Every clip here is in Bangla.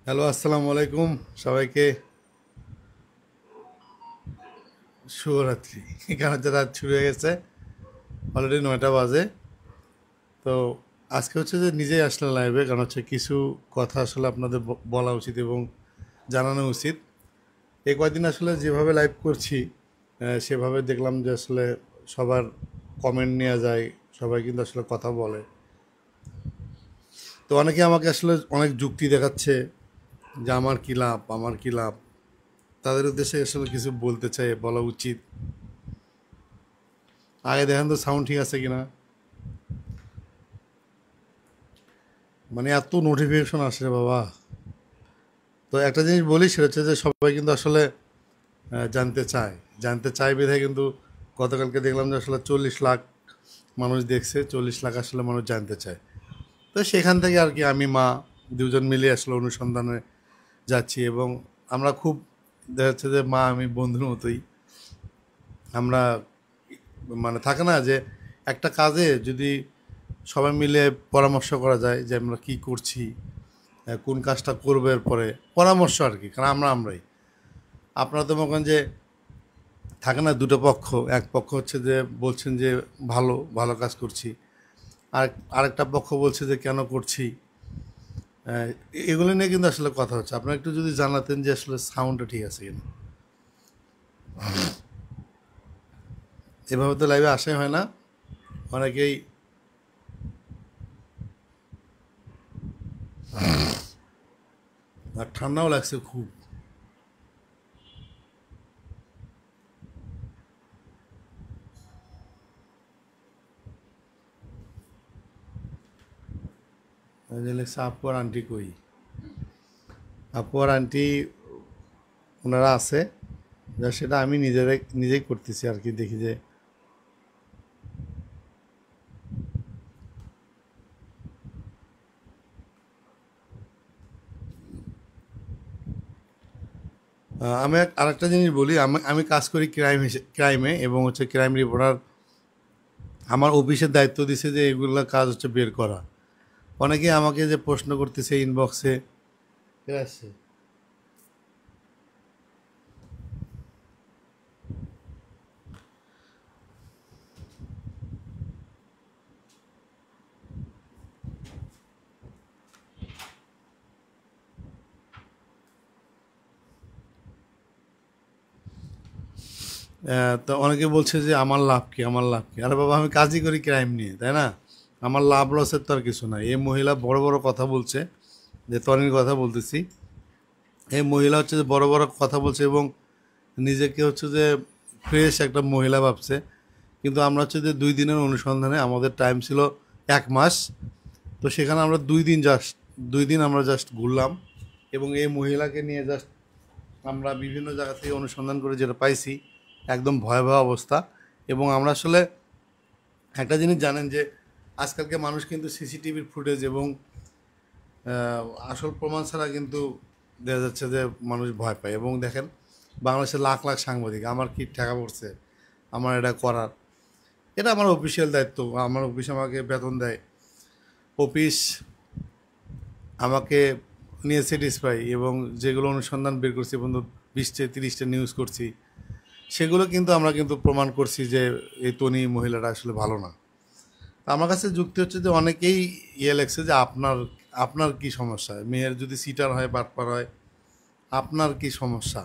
হ্যালো, আসসালামু আলাইকুম সবাইকে। শুভরাত্রি। এখানে তো রাত শুরু হয়ে গেছে, অলরেডি 9টা বাজে। তো আজকে হচ্ছে যে নিজেই আসলে লাইভে, কারণ হচ্ছে কিছু কথা আসলে আপনাদের বলা উচিত এবং জানানো উচিত। এই কয়দিন আসলে যেভাবে লাইভ করছি সেভাবে দেখলাম যে আসলে সবার কমেন্ট নেওয়া যায়, সবাই কিন্তু আসলে কথা বলে। তো অনেকে আমাকে আসলে অনেক যুক্তি দেখাচ্ছে যে আমার কী লাভ, আমার কী লাভ। তাদের উদ্দেশ্যে আসলে কিছু বলতে চাই, বলা উচিত। আগে দেখেন তো সাউন্ড ঠিক আছে কিনা। মানে এত নোটিফিকেশন আসে রে বাবা। তো একটা জিনিস বলি, সেটা হচ্ছে যে সবাই কিন্তু আসলে জানতে চায়, জানতে চায় বিধায় কিন্তু গতকালকে দেখলাম যে আসলে 40 লাখ মানুষ দেখছে, 40 লাখ আসলে মানুষ জানতে চায়। তো সেখান থেকে আর কি আমি মা দুজন মিলে আসলে অনুসন্ধানে যাচ্ছি, এবং আমরা খুব দেখা যাচ্ছে যে মা আমি বন্ধুর মতোই। আমরা মানে থাকে না যে একটা কাজে যদি সবাই মিলে পরামর্শ করা যায় যে আমরা কী করছি, কোন কাজটা করবে এরপরে, পরামর্শ আর কি। কারণ আমরাই আপনারা তো মনে করেন যে থাকে না দুটো পক্ষ, এক পক্ষ হচ্ছে যে বলছেন যে ভালো ভালো কাজ করছি, আর আরেকটা পক্ষ বলছে যে কেন করছি। আহ, এগুলো নিয়ে কিন্তু আসলে কথা হচ্ছে। আপনারা একটু যদি জানাতেন যে আসলে সাউন্ডটা ঠিক আছে কিনা। এভাবে তো লাইভে আসাই হয় না, অনেকেই। আর ঠান্ডাও লাগছে খুব। এই যে লেখছে আপু আর আন্টি কই। আপু আর আন্টি ওনারা আছে, যা সেটা আমি নিজেই করতেছি আর কি। দেখি যে আমি আরেকটা জিনিস বলি, আমি আমি কাজ করি ক্রাইমে, এবং হচ্ছে ক্রাইম রিপোর্টার। আমার অফিসের দায়িত্ব দিছে যে এগুলা কাজ হচ্ছে বের করা। অনেকে আমাকে যে প্রশ্ন করতেছে ইনবক্সে। ঠিক আছে। তো অনেকে বলছে যে আমার লাভ কি, আমার লাভ কি। আরে বাবা, আমি কাজই করি ক্রাইম নিয়ে, তাই না? আমার লাভ লসের তো আর কিছু নাই। এই মহিলা বড় বড় কথা বলছে, যে তনির কথা বলতেছি। এই মহিলা হচ্ছে যে বড় বড় কথা বলছে এবং নিজেকে হচ্ছে যে ফ্রেশ একটা মহিলা ভাবছে। কিন্তু আমরা হচ্ছে যে 2 দিনের অনুসন্ধানে আমাদের টাইম ছিল 1 মাস। তো সেখানে আমরা 2 দিন আমরা জাস্ট ঘুরলাম, এবং এই মহিলাকে নিয়ে জাস্ট আমরা বিভিন্ন জায়গা থেকে অনুসন্ধান করে যেটা পাইছি, একদম ভয়াবহ অবস্থা। এবং আমরা আসলে একটা জিনিস জানেন যে আজকালকে মানুষ কিন্তু সিসিটিভির ফুটেজ এবং আসল প্রমাণ ছাড়া কিন্তু দেখা যাচ্ছে যে মানুষ ভয় পায়। এবং দেখেন, বাংলাদেশে লাখ লাখ সাংবাদিক, আমার কি ঠেকা পড়ছে আমার এটা করার। এটা আমার অফিসিয়াল দায়িত্ব, আমার অফিস আমাকে বেতন দেয়। অফিস আমাকে নিয়ে স্যাটিসফাই, এবং যেগুলো অনুসন্ধান বের করছি বন্ধু, 20-30টা নিউজ করছি, সেগুলো কিন্তু আমরা কিন্তু প্রমাণ করছি যে এই তনি মহিলাটা আসলে ভালো না। তা আমার কাছে যুক্তি হচ্ছে যে অনেকেই লেগছে যে আপনার আপনার কি সমস্যা, মেয়ের যদি সিটার হয়, বাটপার হয়, আপনার কি সমস্যা।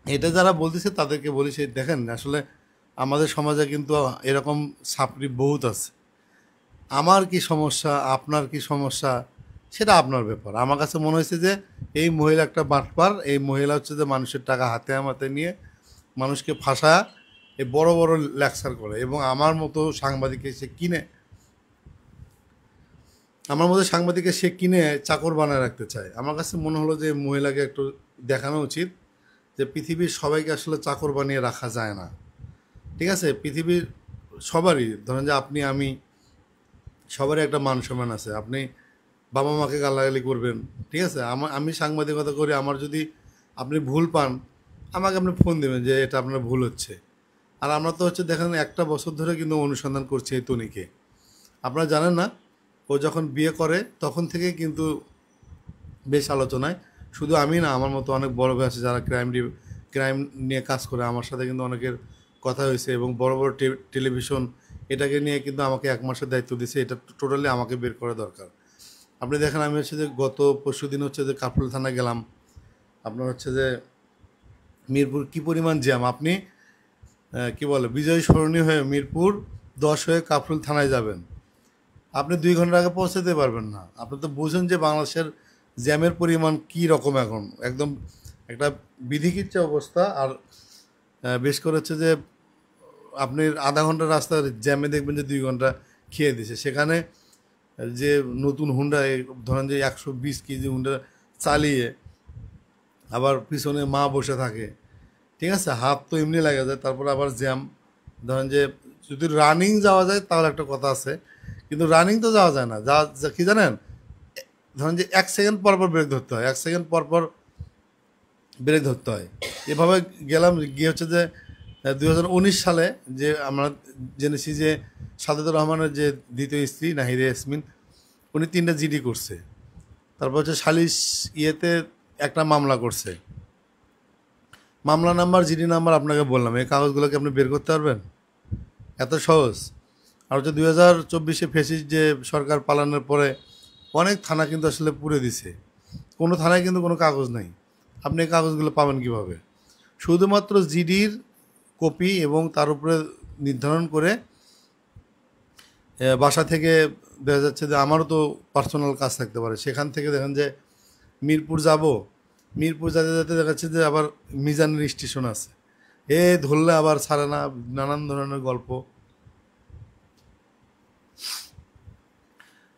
এটা যারা বলতেছে তাদেরকে বলি, সে দেখেন আসলে আমাদের সমাজে কিন্তু এরকম ছাপরি বহুত আছে। আমার কি সমস্যা, আপনার কি সমস্যা, সেটা আপনার ব্যাপার। আমার কাছে মনে হয়েছে যে এই মহিলা একটা বাটপার। এই মহিলা হচ্ছে যে মানুষের টাকা হাতে হাতে নিয়ে মানুষকে ফাঁসায় এই বড় বড় লেকচার করে, এবং আমার মতো সাংবাদিককে সে কিনে, আমার মতো সাংবাদিককে সে কিনে চাকর বানায় রাখতে চায়। আমার কাছে মনে হলো যে মহিলাকে একটু দেখানো উচিত যে পৃথিবীর সবাইকে আসলে চাকর বানিয়ে রাখা যায় না। ঠিক আছে, পৃথিবীর সবারই, ধরেন যে আপনি আমি, সবারই একটা মান সম্মান আছে। আপনি বাবা মাকে গালাগালি করবেন, ঠিক আছে। আমি সাংবাদিকতা করি, আমার যদি আপনি ভুল পান, আমাকে আপনি ফোন দেবেন যে এটা আপনার ভুল হচ্ছে। আর আমরা তো হচ্ছে দেখেন 1টা বছর ধরে কিন্তু অনুসন্ধান করছি এই তনিকে। আপনারা জানেন না, ও যখন বিয়ে করে তখন থেকে কিন্তু বেশ আলোচনায়। শুধু আমি না, আমার মতো অনেক বড় ভাই আছে যারা ক্রাইম নিয়ে কাজ করে। আমার সাথে কিন্তু অনেকের কথা হয়েছে এবং বড় বড় টেলিভিশন এটাকে নিয়ে কিন্তু আমাকে 1 মাসের দায়িত্ব দিয়েছে। এটা টোটালি আমাকে বের করা দরকার। আপনি দেখেন, আমি হচ্ছে যে গত পরশুদিন হচ্ছে যে কাফরুল থানায় গেলাম। আপনার হচ্ছে যে মিরপুর কী পরিমাণ জ্যাম! আপনি কি বলে বিজয় সরণি হয়ে মিরপুর 10 হয়ে কাফরুল থানায় যাবেন, আপনি 2 ঘন্টা আগে পৌঁছাতে পারবেন না। আপনি তো বুঝেন যে বাংলাদেশের জ্যামের পরিমাণ কী রকম এখন, একদম একটা বিধিকিচ্ছা অবস্থা। আর বেশ করে হচ্ছে যে আপনি আধা ঘন্টা রাস্তার জ্যামে দেখবেন যে 2 ঘন্টা খেয়ে দিছে। সেখানে যে নতুন হুন্ডা, ধরেন যে 120 কেজি হুন্ডা চালিয়ে আবার পিছনে মা বসে থাকে, ঠিক আছে, হাত তো এমনি লাগা যায়, তারপর আবার জ্যাম। ধরেন যে যদি রানিং যাওয়া যায় তাহলে একটা কথা আছে, কিন্তু রানিং তো যাওয়া যায় না। কি জানেন, ধরেন যে 1 সেকেন্ড পর পর ব্রেক ধরতে হয়, 1 সেকেন্ড পর পর ব্রেক ধরতে হয়। এভাবে গেলাম, গিয়ে হচ্ছে যে 2019 সালে যে আমরা জেনেছি যে সাদেকুর রহমানের যে দ্বিতীয় স্ত্রী নাহিদা ইয়াসমিন, উনি 3টা জিডি করছে। তারপর হচ্ছে সালিশ ইয়েতে একটা মামলা করছে। মামলা নাম্বার, জিডি নাম্বার আপনাকে বললাম। এই কাগজগুলোকে আপনি বের করতে পারবেন? এত সহজ। আর হচ্ছে 2024 ফেসিস যে সরকার পালানোর পরে অনেক থানা কিন্তু আসলে পুড়ে দিছে। কোনো থানায় কিন্তু কোনো কাগজ নাই। আপনি এই কাগজগুলো পাবেন কীভাবে? শুধুমাত্র জিডির কপি এবং তার উপরে নির্ধারণ করে বাসা থেকে দেখা যাচ্ছে যে আমারও তো পার্সোনাল কাজ থাকতে পারে, সেখান থেকে দেখেন যে মিরপুর যাব, মিরপুর যেতে যেতে দেখা যাচ্ছে যে আবার মিজানের স্টেশন আছে, ধরলে আবার ছাড়ে না, নানান ধরনের গল্প।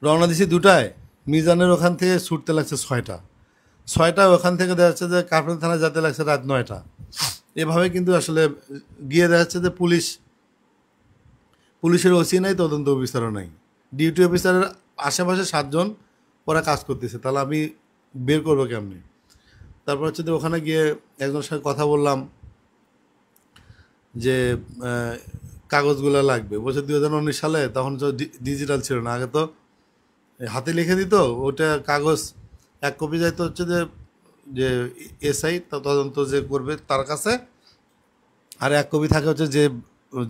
রওনা দিছি 2টায়, মিজানের ওখান থেকে ছুটতে লাগছে 6টা, ওখান থেকে দেখা যাচ্ছে যে কাফরুল থানায় যেতে লাগছে রাত 9টা। এভাবে কিন্তু আসলে গিয়ে দেখা যাচ্ছে যে পুলিশের ওসি নাই, তদন্ত অফিসারও নাই, ডিউটি অফিসারের আশেপাশে 7 জন ওরা কাজ করতেছে। তাহলে আমি বের করবো কেমনি? তারপর হচ্ছে যে ওখানে গিয়ে একজনের সঙ্গে কথা বললাম যে কাগজগুলো লাগবে। বলছে 2019 সালে তখন তো ডিজিটাল ছিল না, আগে তো হাতে লিখে দিত। ওটা কাগজ 1 কপি যাইতো হচ্ছে যে যে এসআই তদন্ত যে করবে তার কাছে, আর 1 কপি থাকে হচ্ছে যে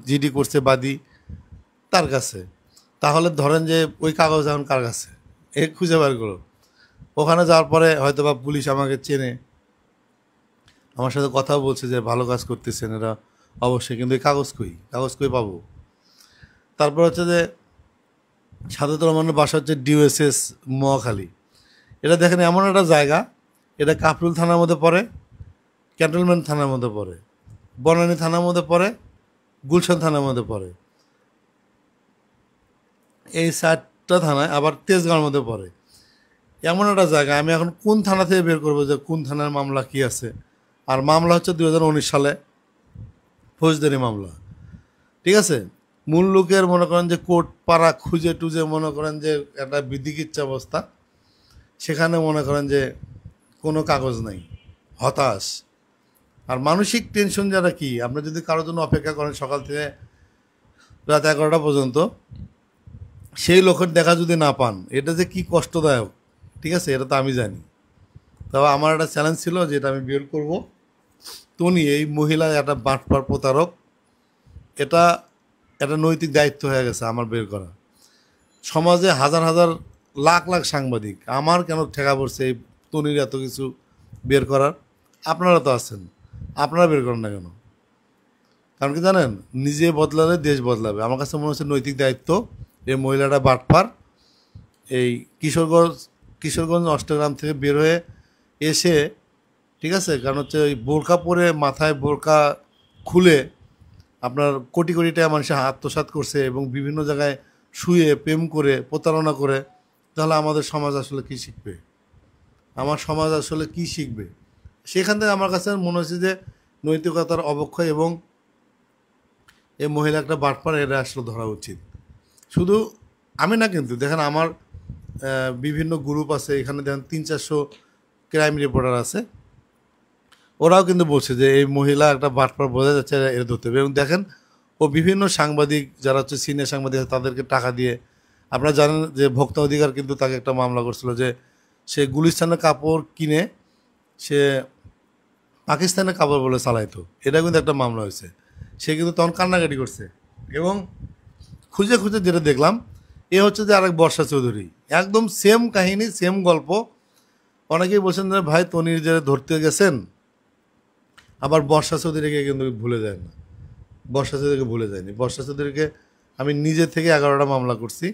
জিডি করছে বাদী তার কাছে। তাহলে ধরেন যে ওই কাগজ এখন কার কাছে, খুঁজে বার করো। ওখানে যাওয়ার পরে হয়তো বা পুলিশ আমাকে চেনে, আমার সাথে কথা বলছে যে ভালো কাজ করতেছেন এরা অবশ্যই, কিন্তু এই কাগজ কই পাবো? তারপর হচ্ছে যে সাদেকুর রহমানের বাসা হচ্ছে ডিওএসএস মহাখালী। এটা দেখেন এমন একটা জায়গা, এটা কাফরুল থানার মধ্যে পড়ে, ক্যান্টনমেন্ট থানার মধ্যে পড়ে, বনানী থানার মধ্যে পড়ে, গুলশান থানার মধ্যে পড়ে। এই 4টা থানায় আবার তেজগাঁওর মধ্যে পড়ে। এমন একটা জায়গা, আমি এখন কোন থানা থেকে বের করবো যে কোন থানার মামলা কি আছে? আর মামলা হচ্ছে 2019 সালে ফৌজদারি মামলা, ঠিক আছে। মূল লোকের মনে করেন যে কোর্ট পাড়া খুঁজে টুজে মনে করেন যে একটা বিধিকিচ্ছা অবস্থা, সেখানে মনে করেন যে কোনো কাগজ নাই, হতাশ। আর মানসিক টেনশন যারা, কি আপনি যদি কারোর জন্য অপেক্ষা করেন সকাল থেকে রাত 11টা পর্যন্ত, সেই লোকের দেখা যদি না পান, এটা যে কি কষ্টদায়ক, ঠিক আছে, এটা তো আমি জানি। তবে আমার একটা চ্যালেঞ্জ ছিল যে এটা আমি বের করবো। তো উনি এই মহিলা একটা বাটপার প্রতারক, এটা একটা নৈতিক দায়িত্ব হয়ে গেছে আমার বের করা। সমাজে হাজার হাজার লাখ লাখ সাংবাদিক, আমার কেন ঠেকা পড়ছে এই তনির এত কিছু বের করার? আপনারা তো আছেন, আপনারা বের করেন না কেন? কারণ কি জানেন, নিজে বদলালে দেশ বদলাবে। আমার কাছে মনে হচ্ছে নৈতিক দায়িত্ব। এই মহিলাটা বাটপার, এই কিশোরগঞ্জ অষ্টগ্রাম থেকে বের হয়ে এসে, ঠিক আছে, কারণ হচ্ছে ওই বোরকা পরে, মাথায় বোরকা খুলে আপনার কোটি কোটি টাকা মানুষের আত্মসাৎ করছে এবং বিভিন্ন জায়গায় শুয়ে প্রেম করে প্রতারণা করে। তাহলে আমাদের সমাজ আসলে কী শিখবে? আমার সমাজ আসলে কী শিখবে? সেখান থেকে আমার কাছে মনে হচ্ছে যে নৈতিকতার অবক্ষয়, এবং এই মহিলা একটা বাটপার, এরা আসলে ধরা উচিত। শুধু আমি না, কিন্তু দেখেন আমার বিভিন্ন গ্রুপ আছে, এখানে দেখেন 300-400 ক্রাইম রিপোর্টার আছে, ওরাও কিন্তু বলছে যে এই মহিলা একটা বাটপার, বোঝা যাচ্ছে এর ধরতে হবে। এবং দেখেন ও বিভিন্ন সাংবাদিক যারা হচ্ছে সিনিয়র সাংবাদিক তাদেরকে টাকা দিয়ে, আপনারা জানেন যে ভোক্তা অধিকার কিন্তু তাকে একটা মামলা করছিল যে সে গুলিস্তানের কাপড় কিনে সে পাকিস্তানের কাপড় বলে চালাইতো, এটা কিন্তু একটা মামলা হয়েছে। সে কিন্তু তখন কান্নাকাটি করছে। এবং খুঁজে খুঁজে যেটা দেখলাম, এ হচ্ছে যে আরেক বর্ষা চৌধুরী, একদম সেম কাহিনী, সেম গল্প। অনেকেই বলছেন যে ভাই তনির যে ধরতে গেছেন, আবার বর্ষা চৌধুরীকে কিন্তু ভুলে যায় না। বর্ষা চৌধুরীকে ভুলে যায়নি। বর্ষা চৌধুরীকে আমি নিজে থেকে 11টা মামলা করছি,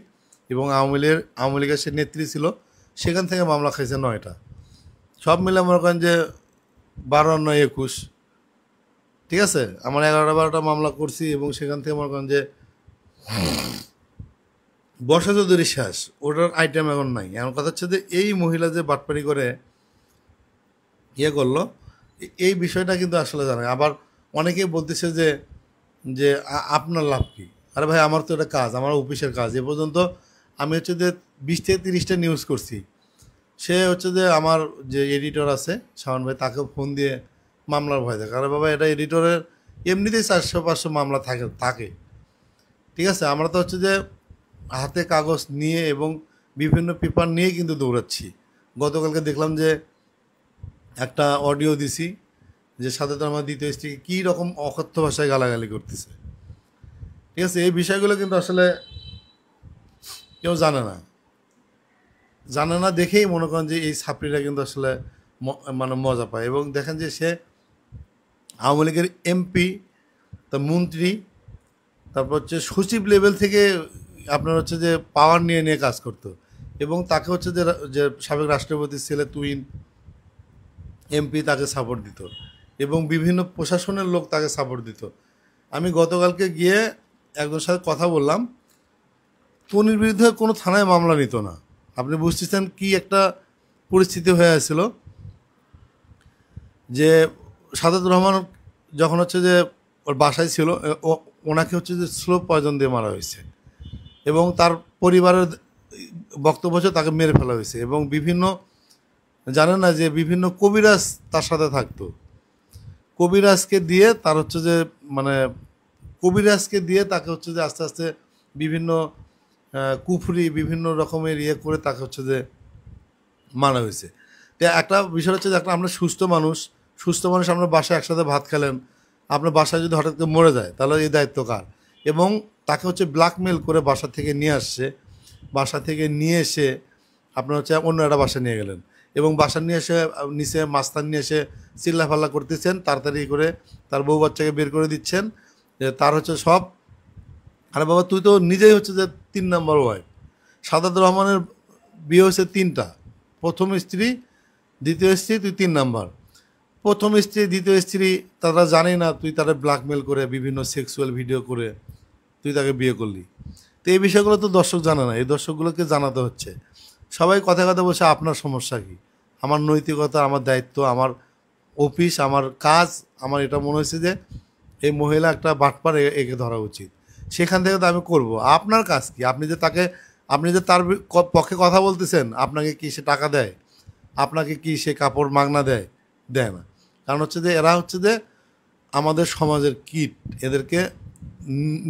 এবং আওয়ামী লীগের সে নেত্রী ছিল, সেখান থেকে মামলা খাইছে 9টা। সব মিলে মনে করেন যে 12 আর 9 21, ঠিক আছে। আমার 11-12টা মামলা করছি, এবং সেখান থেকে মনে করেন যে বর্ষা চৌধুরী শেষ, ওটার আইটেম এখন নাই। এমন কথা হচ্ছে যে এই মহিলা যে বাটপারি করে ইয়ে করলো, এই বিষয়টা কিন্তু আসলে জানে। আবার অনেকেই বলতেছে যে যে আপনার লাভ কি? আরে ভাই, আমার তো এটা কাজ, আমার অফিসের কাজ। এ পর্যন্ত আমি হচ্ছে যে 20 থেকে 30টা নিউজ করছি। সে হচ্ছে যে আমার যে এডিটর আছে শাওন ভাই, তাকে ফোন দিয়ে মামলার ভয় থাকে। আরে বাবা, এটা এডিটরের এমনিতেই 400-500 মামলা থাকে, ঠিক আছে। আমরা তো হচ্ছে যে হাতে কাগজ নিয়ে এবং বিভিন্ন পেপার নিয়ে কিন্তু দৌড়াচ্ছি। গতকালকে দেখলাম যে একটা অডিও দিছি, যে সাথে তো আমার দ্বিতীয় স্ত্রীকে কী রকম অকথ্য ভাষায় গালাগালি করতেছে, ঠিক আছে। এই বিষয়গুলো কিন্তু আসলে কেউ জানে না দেখেই মনে করেন যে এই ছাত্রীরা কিন্তু আসলে মানে মজা পায়। এবং দেখেন যে সে আওয়ামী লীগের এমপি, তা মন্ত্রী, তারপর হচ্ছে সচিব লেভেল থেকে আপনার হচ্ছে যে পাওয়ার নিয়ে নিয়ে কাজ করতো। এবং তাকে হচ্ছে যে সাবেক রাষ্ট্রপতির ছেলে তুহিন এমপি তাকে সাপোর্ট দিত, এবং বিভিন্ন প্রশাসনের লোক তাকে সাপোর্ট দিত। আমি গতকালকে গিয়ে একজনের সাথে কথা বললাম, তনির বিরুদ্ধে কোনো থানায় মামলা নিত না। আপনি বুঝতেছেন কি একটা পরিস্থিতি হয়ে আসছিল, যে সাদাত রহমান যখন হচ্ছে যে ওর বাসায় ছিল, ওনাকে হচ্ছে যে স্লো পয়জন দিয়ে মারা হয়েছে, এবং তার পরিবারের বক্তব্য হচ্ছে তাকে মেরে ফেলা হয়েছে। এবং বিভিন্ন, জানেন না যে বিভিন্ন কবিরাজ তার সাথে থাকতো। কবিরাজকে দিয়ে তার হচ্ছে যে মানে কবিরাজকে দিয়ে তাকে হচ্ছে যে আস্তে আস্তে বিভিন্ন কুফরি, বিভিন্ন রকমের ইয়ে করে তাকে হচ্ছে যে মারা হয়েছে। তো একটা বিষয় হচ্ছে যে আমরা সুস্থ মানুষ আপনার বাসায় একসাথে ভাত খেলেন, আপনার বাসায় যদি হঠাৎ করে মরে যায়, তাহলে এই দায়িত্ব কার? এবং তাকে হচ্ছে ব্ল্যাকমেল করে বাসা থেকে নিয়ে আসছে, বাসা থেকে নিয়ে এসে আপনার হচ্ছে অন্য একটা বাসা নিয়ে গেলেন, এবং বাসা নিয়ে এসে নিচে মাস্তান নিয়ে এসে চিল্লাফাল্লা করতেছেন, তাড়াতাড়ি করে তার বউ বাচ্চাকে বের করে দিচ্ছেন, যে তার হচ্ছে সব। আরে বাবা, তুই তো নিজেই হচ্ছে যে 3 নম্বর ওয়াইফ। সাদাত রহমানের বিয়ে হয়েছে 3টা, প্রথম স্ত্রী, দ্বিতীয় স্ত্রী, তুই 3 নাম্বার। প্রথম স্ত্রী, দ্বিতীয় স্ত্রী তারা জানে না তুই তারা ব্ল্যাকমেল করে বিভিন্ন সেক্সুয়াল ভিডিও করে তুই তাকে বিয়ে করলি। তো এই বিষয়গুলো তো দর্শক জানে না, এই দর্শকগুলোকে জানাতে হচ্ছে। সবাই কথা কথা বলছে আপনার সমস্যা কী? আমার নৈতিকতা, আমার দায়িত্ব, আমার অফিস, আমার কাজ। আমার এটা মনে হয়েছে যে এই মহিলা একটা বাটপার, একে ধরা উচিত। সেখান থেকে তো আমি করব। আপনার কাজ কি? আপনি যে তার পক্ষে কথা বলতেছেন, আপনাকে কি সে টাকা দেয়? আপনাকে কি সে কাপড় মাগনা দেয় না। কারণ হচ্ছে যে এরা হচ্ছে যে আমাদের সমাজের কীট, এদেরকে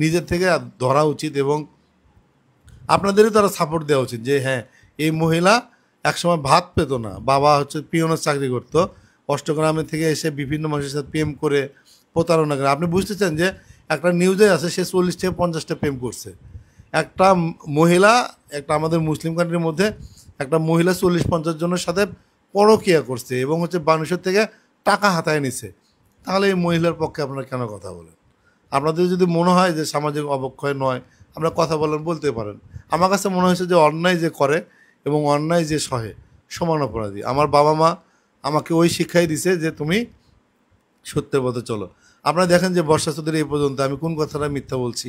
নিজের থেকে ধরা উচিত, এবং আপনাদেরই তারা সাপোর্ট দেওয়া উচিত। যে হ্যাঁ, এই মহিলা একসময় ভাত পেত না, বাবা হচ্ছে পিয়নের চাকরি করতো, অষ্টগ্রামে থেকে এসে বিভিন্ন মানুষের সাথে প্রেম করে প্রতারণা করে। আপনি বুঝতেছেন যে একটা নিউজে আছে সে 40 থেকে 50টা প্রেম করছে। একটা মহিলা, একটা আমাদের মুসলিম কান্ট্রির মধ্যে একটা মহিলা 40-50 জনের সাথে পরকীয়া করছে, এবং হচ্ছে মানুষের থেকে টাকা হাতায় নিছে। তাহলে এই মহিলার পক্ষে আপনারা কেন কথা বলেন? আপনাদের যদি মনে হয় যে সামাজিক অবক্ষয় নয়, আমরা কথা বলতে পারেন। আমার কাছে মনে হয়েছে যে অন্যায় যে করে এবং অন্যায় যে সহে, সমান অপরাধী। আমার বাবা মা আমাকে ওই শিক্ষাই দিছে যে তুমি সত্যের পথে চলো। আপনারা দেখেন যে বর্ষা চৌধুরী এই পর্যন্ত আমি কোন কথাটা মিথ্যা বলছি,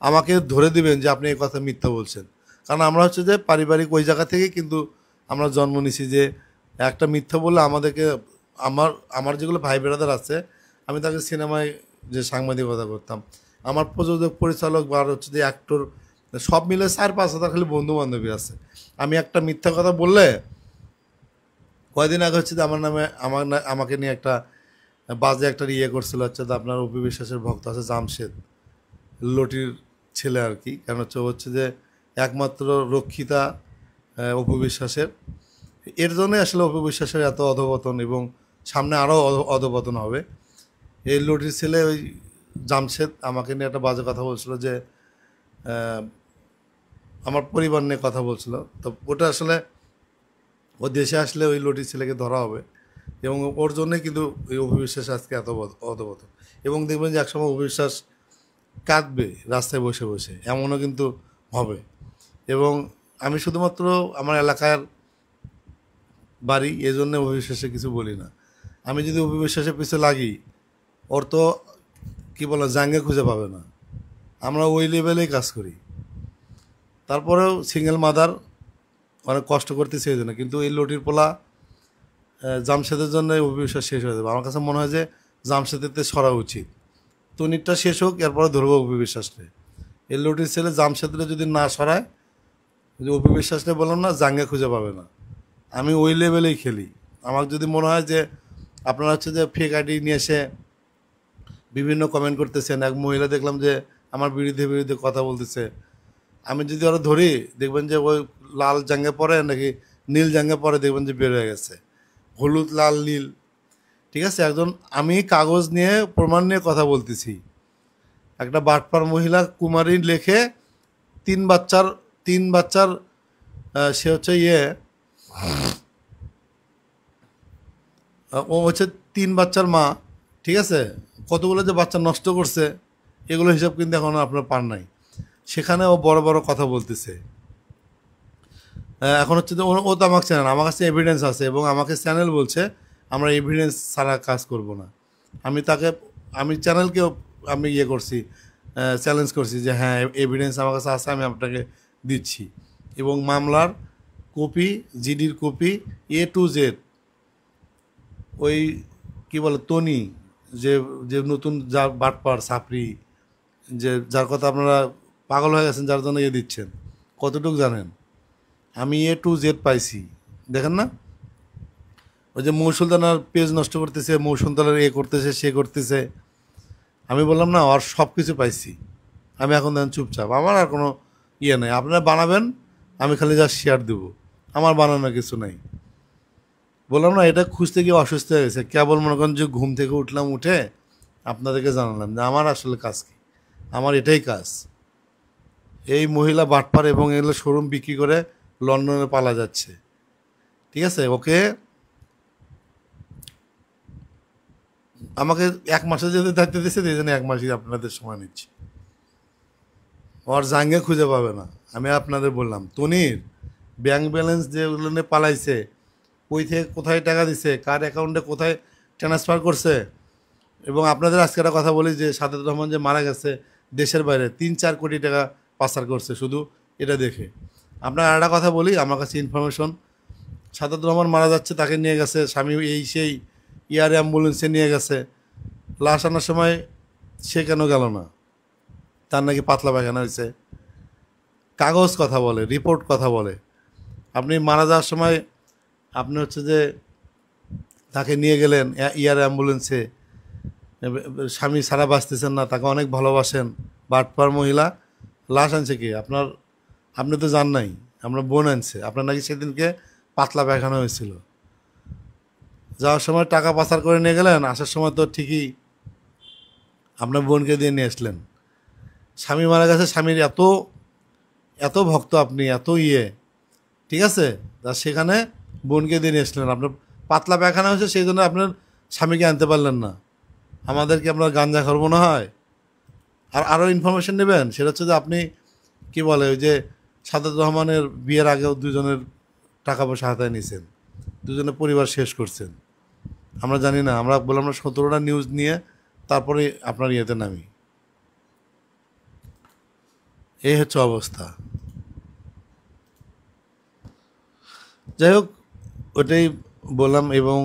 আমাকে ধরে দিবেন যে আপনি এই কথা মিথ্যা বলছেন। কারণ আমরা হচ্ছে যে পারিবারিক ওই জায়গা থেকে কিন্তু আমরা জন্ম নিছি, যে একটা মিথ্যা বললে আমাদেরকে, আমার যেগুলো ভাই ব্রাদার আছে, আমি তাকে সিনেমায় যে সাংবাদিকতা করতাম, আমার প্রযোজক, পরিচালক বা হচ্ছে যে অ্যাক্টর, সব মিলে 4-5 হাজার খালি বন্ধু বান্ধবী আছে। আমি একটা মিথ্যা কথা বললে, কয়দিন আগে হচ্ছে যে আমাকে নিয়ে একটা বাজে একটা ইয়ে করছিল হচ্ছে যে আপনার অপু বিশ্বাসের ভক্ত আছে জামশেদ, লটির ছেলে আর কি। কারণ হচ্ছে যে একমাত্র রক্ষিতা অপু বিশ্বাসের, এর জন্যই আসলে অপু বিশ্বাসের এত অধপতন, এবং সামনে আরও অধপতন হবে। এই লটির ছেলে ওই জামশেদ আমাকে নিয়ে একটা বাজে কথা বলছিল যে আমার পরিবার নিয়ে কথা বলছিল। তো ওটা আসলে ও দেশে আসলে ওই লটির ছেলেকে ধরা হবে, এবং ওর জন্যই কিন্তু এই অভিবিশ্বাস আজকে এত অধপতন। এবং দেখবেন যে একসময় অভিবিশ্বাস কাঁদবে রাস্তায় বসে বসে, এমনও কিন্তু হবে। এবং আমি শুধুমাত্র আমার এলাকার বাড়ি, এজন্য অভিবিশ্বাসে কিছু বলি না। আমি যদি অভিবিশ্বাসের পিছনে লাগি, ওর তো কী বলে জাঙ্গে খুঁজে পাবে না। আমরা ওই লেভেলেই কাজ করি। তারপরেও সিঙ্গেল মাদার অনেক কষ্ট করতেছে এই জন্য, কিন্তু এই লটির পোলা জামশেদের জন্য অভিবিশ্বাস শেষ হয়ে যাবে। আমার কাছে মনে হয় যে জামশেদেরতে সরা উচিত। তনিরটা শেষ হোক, এরপরে ধরবো অভিবিশ্বাসকে। এই লটির ছেলে জামশেদরে যদি না সরায়, যদি অভিবিশ্বাসটা বললাম না, জাঙ্গে খুঁজে পাবে না। আমি ওই লেভেলেই খেলি। আমার যদি মনে হয় যে আপনারা হচ্ছে যে ফেক আইডি নিয়ে এসে বিভিন্ন কমেন্ট করতেছেন, এক মহিলা দেখলাম যে আমার বিরুদ্ধে কথা বলতেছে, আমি যদি ওরা ধরি, দেখবেন যে ওই লাল জাঙ্গে পরে নাকি নীল জাঙ্গে পরে, দেখবেন যে বের হয়ে গেছে হলুদ লাল নীল। ঠিক আছে, একজন আমি কাগজ নিয়ে প্রমাণ নিয়ে কথা বলতেছি। একটা বাটপার মহিলা কুমারী লেখে তিন বাচ্চার সে হচ্ছে ও হচ্ছে 3 বাচ্চার মা। ঠিক আছে, কতগুলো যে বাচ্চা নষ্ট করছে এগুলো হিসাব কিন্তু এখন আপনার পান নাই। সেখানে ও বড় বড় কথা বলতেছে। এখন হচ্ছে যে ও তো আমাকে চ্যানেল, আমার কাছে এভিডেন্স আছে, এবং আমাকে চ্যানেল বলছে আমরা এভিডেন্স ছাড়া কাজ করব না। আমি চ্যানেলকেও আমি করছি, চ্যালেঞ্জ করছি যে হ্যাঁ এভিডেন্স আমার কাছে আছে, আমি আপনাকে দিচ্ছি। এবং মামলার কপি, জিডির কপি, A to Z। ওই কি বলে তনি, যে যে নতুন যার বাটপার সাপড়ি, যার কথা আপনারা পাগল হয়ে গেছেন, যার জন্য দিচ্ছেন, কতটুকু জানেন? আমি A to Z পাইছি, দেখেন না? ওই যে মৌসুলদানার পেজ নষ্ট করতেছে, মৌসুলদানার করতেছে, সে করতেছে। আমি বললাম না, আর সব কিছু পাইছি। আমি এখন দেখেন চুপচাপ, আমার আর কোনো নেই। আপনারা বানাবেন, আমি খালি যা শেয়ার দেবো, আমার বানানোর কিছু নাই। বললাম না, এটা খুঁজতে গিয়ে অসুস্থ হয়ে গেছে। কেবল মনে করেন যে ঘুম থেকে উঠে আপনাদেরকে জানালাম যে আমার আসলে কাজ কি। আমার এটাই কাজ। এই মহিলা বাটপার এবং এগুলো শোরুম বিক্রি করে লন্ডনে পালা যাচ্ছে। ঠিক আছে, ওকে আমাকে 1 মাসে যেতে দায়িত্ব দিয়েছে, এই জন্য 1 মাসই আপনাদের সময় নিচ্ছি। ওর জাঙ্গে খুঁজে পাবে না। আমি আপনাদের বললাম, তনির ব্যাংক ব্যালেন্স যেগুলো নিয়ে পালাইছে, ওই থেকে কোথায় টাকা দিছে, কার অ্যাকাউন্টে কোথায় ট্রান্সফার করছে। এবং আপনাদের আজকে একটা কথা বলি যে সাদেকুর রহমান যে মারা গেছে দেশের বাইরে 3-4 কোটি টাকা পাচার করছে শুধু এটা দেখে। আপনার আর একটা কথা বলি, আমার কাছে ইনফরমেশন, সাদেকুর রহমান মারা যাচ্ছে, তাকে নিয়ে গেছে স্বামী সেই এয়ার অ্যাম্বুলেন্সে নিয়ে গেছে। লাশ আনার সময় সে কেন গেল না? তার নাকি পাতলা পায়খানা হয়েছে। কাগজ কথা বলে, রিপোর্ট কথা বলে। আপনি মারা যাওয়ার সময় আপনি হচ্ছে যে তাকে নিয়ে গেলেন এয়ার অ্যাম্বুলেন্সে, স্বামী ছাড়া বাঁচতেছেন না, তাকে অনেক ভালোবাসেন, বাটপার মহিলা। লাশ আনছে কি আপনি তো জান নাই, আপনার বোন আনছে। আপনার নাকি সেদিনকে পাতলা পায়খানা হয়েছিল। যাওয়ার সময় টাকা পাচার করে নিয়ে গেলেন, আসার সময় তো ঠিকই আপনার বোনকে দিয়ে নিয়ে আসলেন। স্বামী মারা গেছে, স্বামীর এত ভক্ত আপনি, এত ঠিক আছে, সেখানে বোনকে দিয়ে নিয়ে আসলেন। আপনার পাতলা পায়খানা হয়েছে, সেই জন্য আপনার স্বামীকে আনতে পারলেন না। আমাদেরকে আপনার গাঞ্জা খাওয়ার মনে হয়? আর আরও ইনফরমেশন নেবেন, সেটা হচ্ছে যে আপনি কি বলে ওই যে সাদেকুর রহমানের বিয়ের আগেও দুজনের টাকা পয়সা হাতায় নিয়েছেন, দুজনের পরিবার শেষ করছেন। আমরা জানি না, আমরা বললাম না 17টা নিউজ নিয়ে তারপরে আপনার নামি। এই হচ্ছে অবস্থা। যাই হোক, ওটাই বললাম। এবং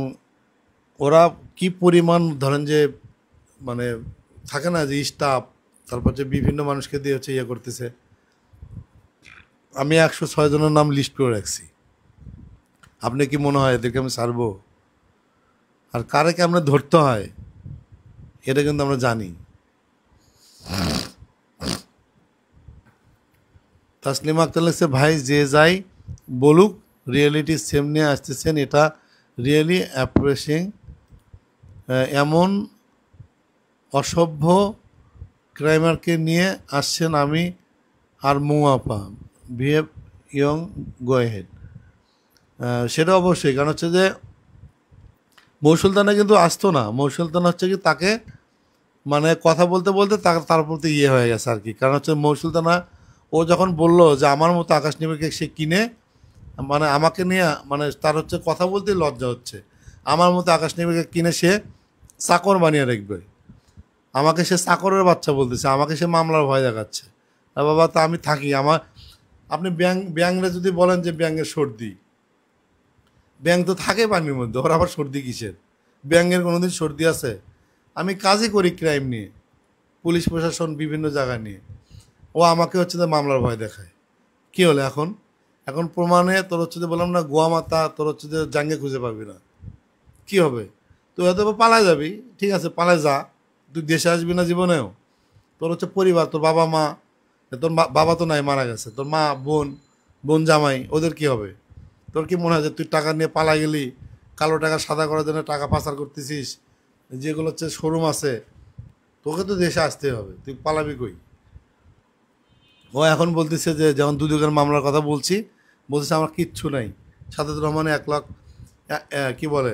ওরা কি পরিমাণ ধরেন যে মানে থাকে না যে স্টাফ, তারপর যে বিভিন্ন মানুষকে দিয়ে হচ্ছে করতেছে। আমি 106 জনের নাম লিস্ট করে রাখছি। আপনি কি মনে হয় এদেরকে আমি ছাড়বো? আর কারে কেমন ধরতে হয় এটা কিন্তু আমরা জানি। তাসলিমা আক্তার লিখছে, ভাই যে যাই বলুক রিয়েলিটি সেম নিয়ে আসতেছেন, এটা রিয়েলি অ্যাপ্রেসিং। এমন অসভ্য ক্রাইমারকে নিয়ে আসছেন আমি আর মুআপা বিহেভ ইয়ং গো হেড। সেটা অবশ্যই, কারণ হচ্ছে যে মৌ সুলতানা কিন্তু আসতো না। মৌ সুলতানা হচ্ছে কি তাকে মানে কথা বলতে বলতে তার প্রতি ইয়ে হয়ে গেছে আর কি। কারণ হচ্ছে মৌ সুলতানা ও যখন বলল যে আমার মতো আকাশ নিবিড়কে সে কিনে, মানে আমাকে নিয়ে মানে তার হচ্ছে কথা বলতে লজ্জা হচ্ছে, আমার মতো আকাশ নিবিড়কে কিনে সে চাকর বানিয়ে রাখবে, আমাকে সে চাকরের বাচ্চা বলতেছে, আমাকে সে মামলার ভয় দেখাচ্ছে। আর বাবা তা আমি থাকি আমার, আপনি ব্যাংরে যদি বলেন যে ব্যাঙের সর্দি, ব্যাঙ তো থাকে পানির মধ্যে, ওর আবার সর্দি কিসের? ব্যাঙের কোনোদিন সর্দি আছে? আমি কাজই করি ক্রাইম নিয়ে, পুলিশ প্রশাসন বিভিন্ন জায়গা নিয়ে, ও আমাকে হচ্ছে যে মামলার ভয় দেখায়। কী হলো এখন? এখন প্রমাণে তোর হচ্ছে যে বললাম না গোয়া মাতা, তোর হচ্ছে যে জাঙ্গে খুঁজে পাবি না। কী হবে? তুই হয়তো পালায় যাবি, ঠিক আছে পালায় যা, তুই দেশে আসবি না জীবনেও। তোর হচ্ছে পরিবার, তোর বাবা মা, তোর বাবা তো নাই, মারা গেছে, তোর মা বোন জামাই, ওদের কি হবে? তোর কি মনে হয় যে তুই টাকা নিয়ে পালা গেলি, কালো টাকা সাদা করার জন্য টাকা পাচার করতেছিস, যেগুলো হচ্ছে শোরুম আছে, তোকে তো দেশে আসতে হবে, তুই পালাবি কই? ও এখন বলতেছে যে যেমন দুদকের মামলার কথা বলতেছে আমার কিচ্ছু নাই, সাদেকুর রহমানে 1 লাখ কি বলে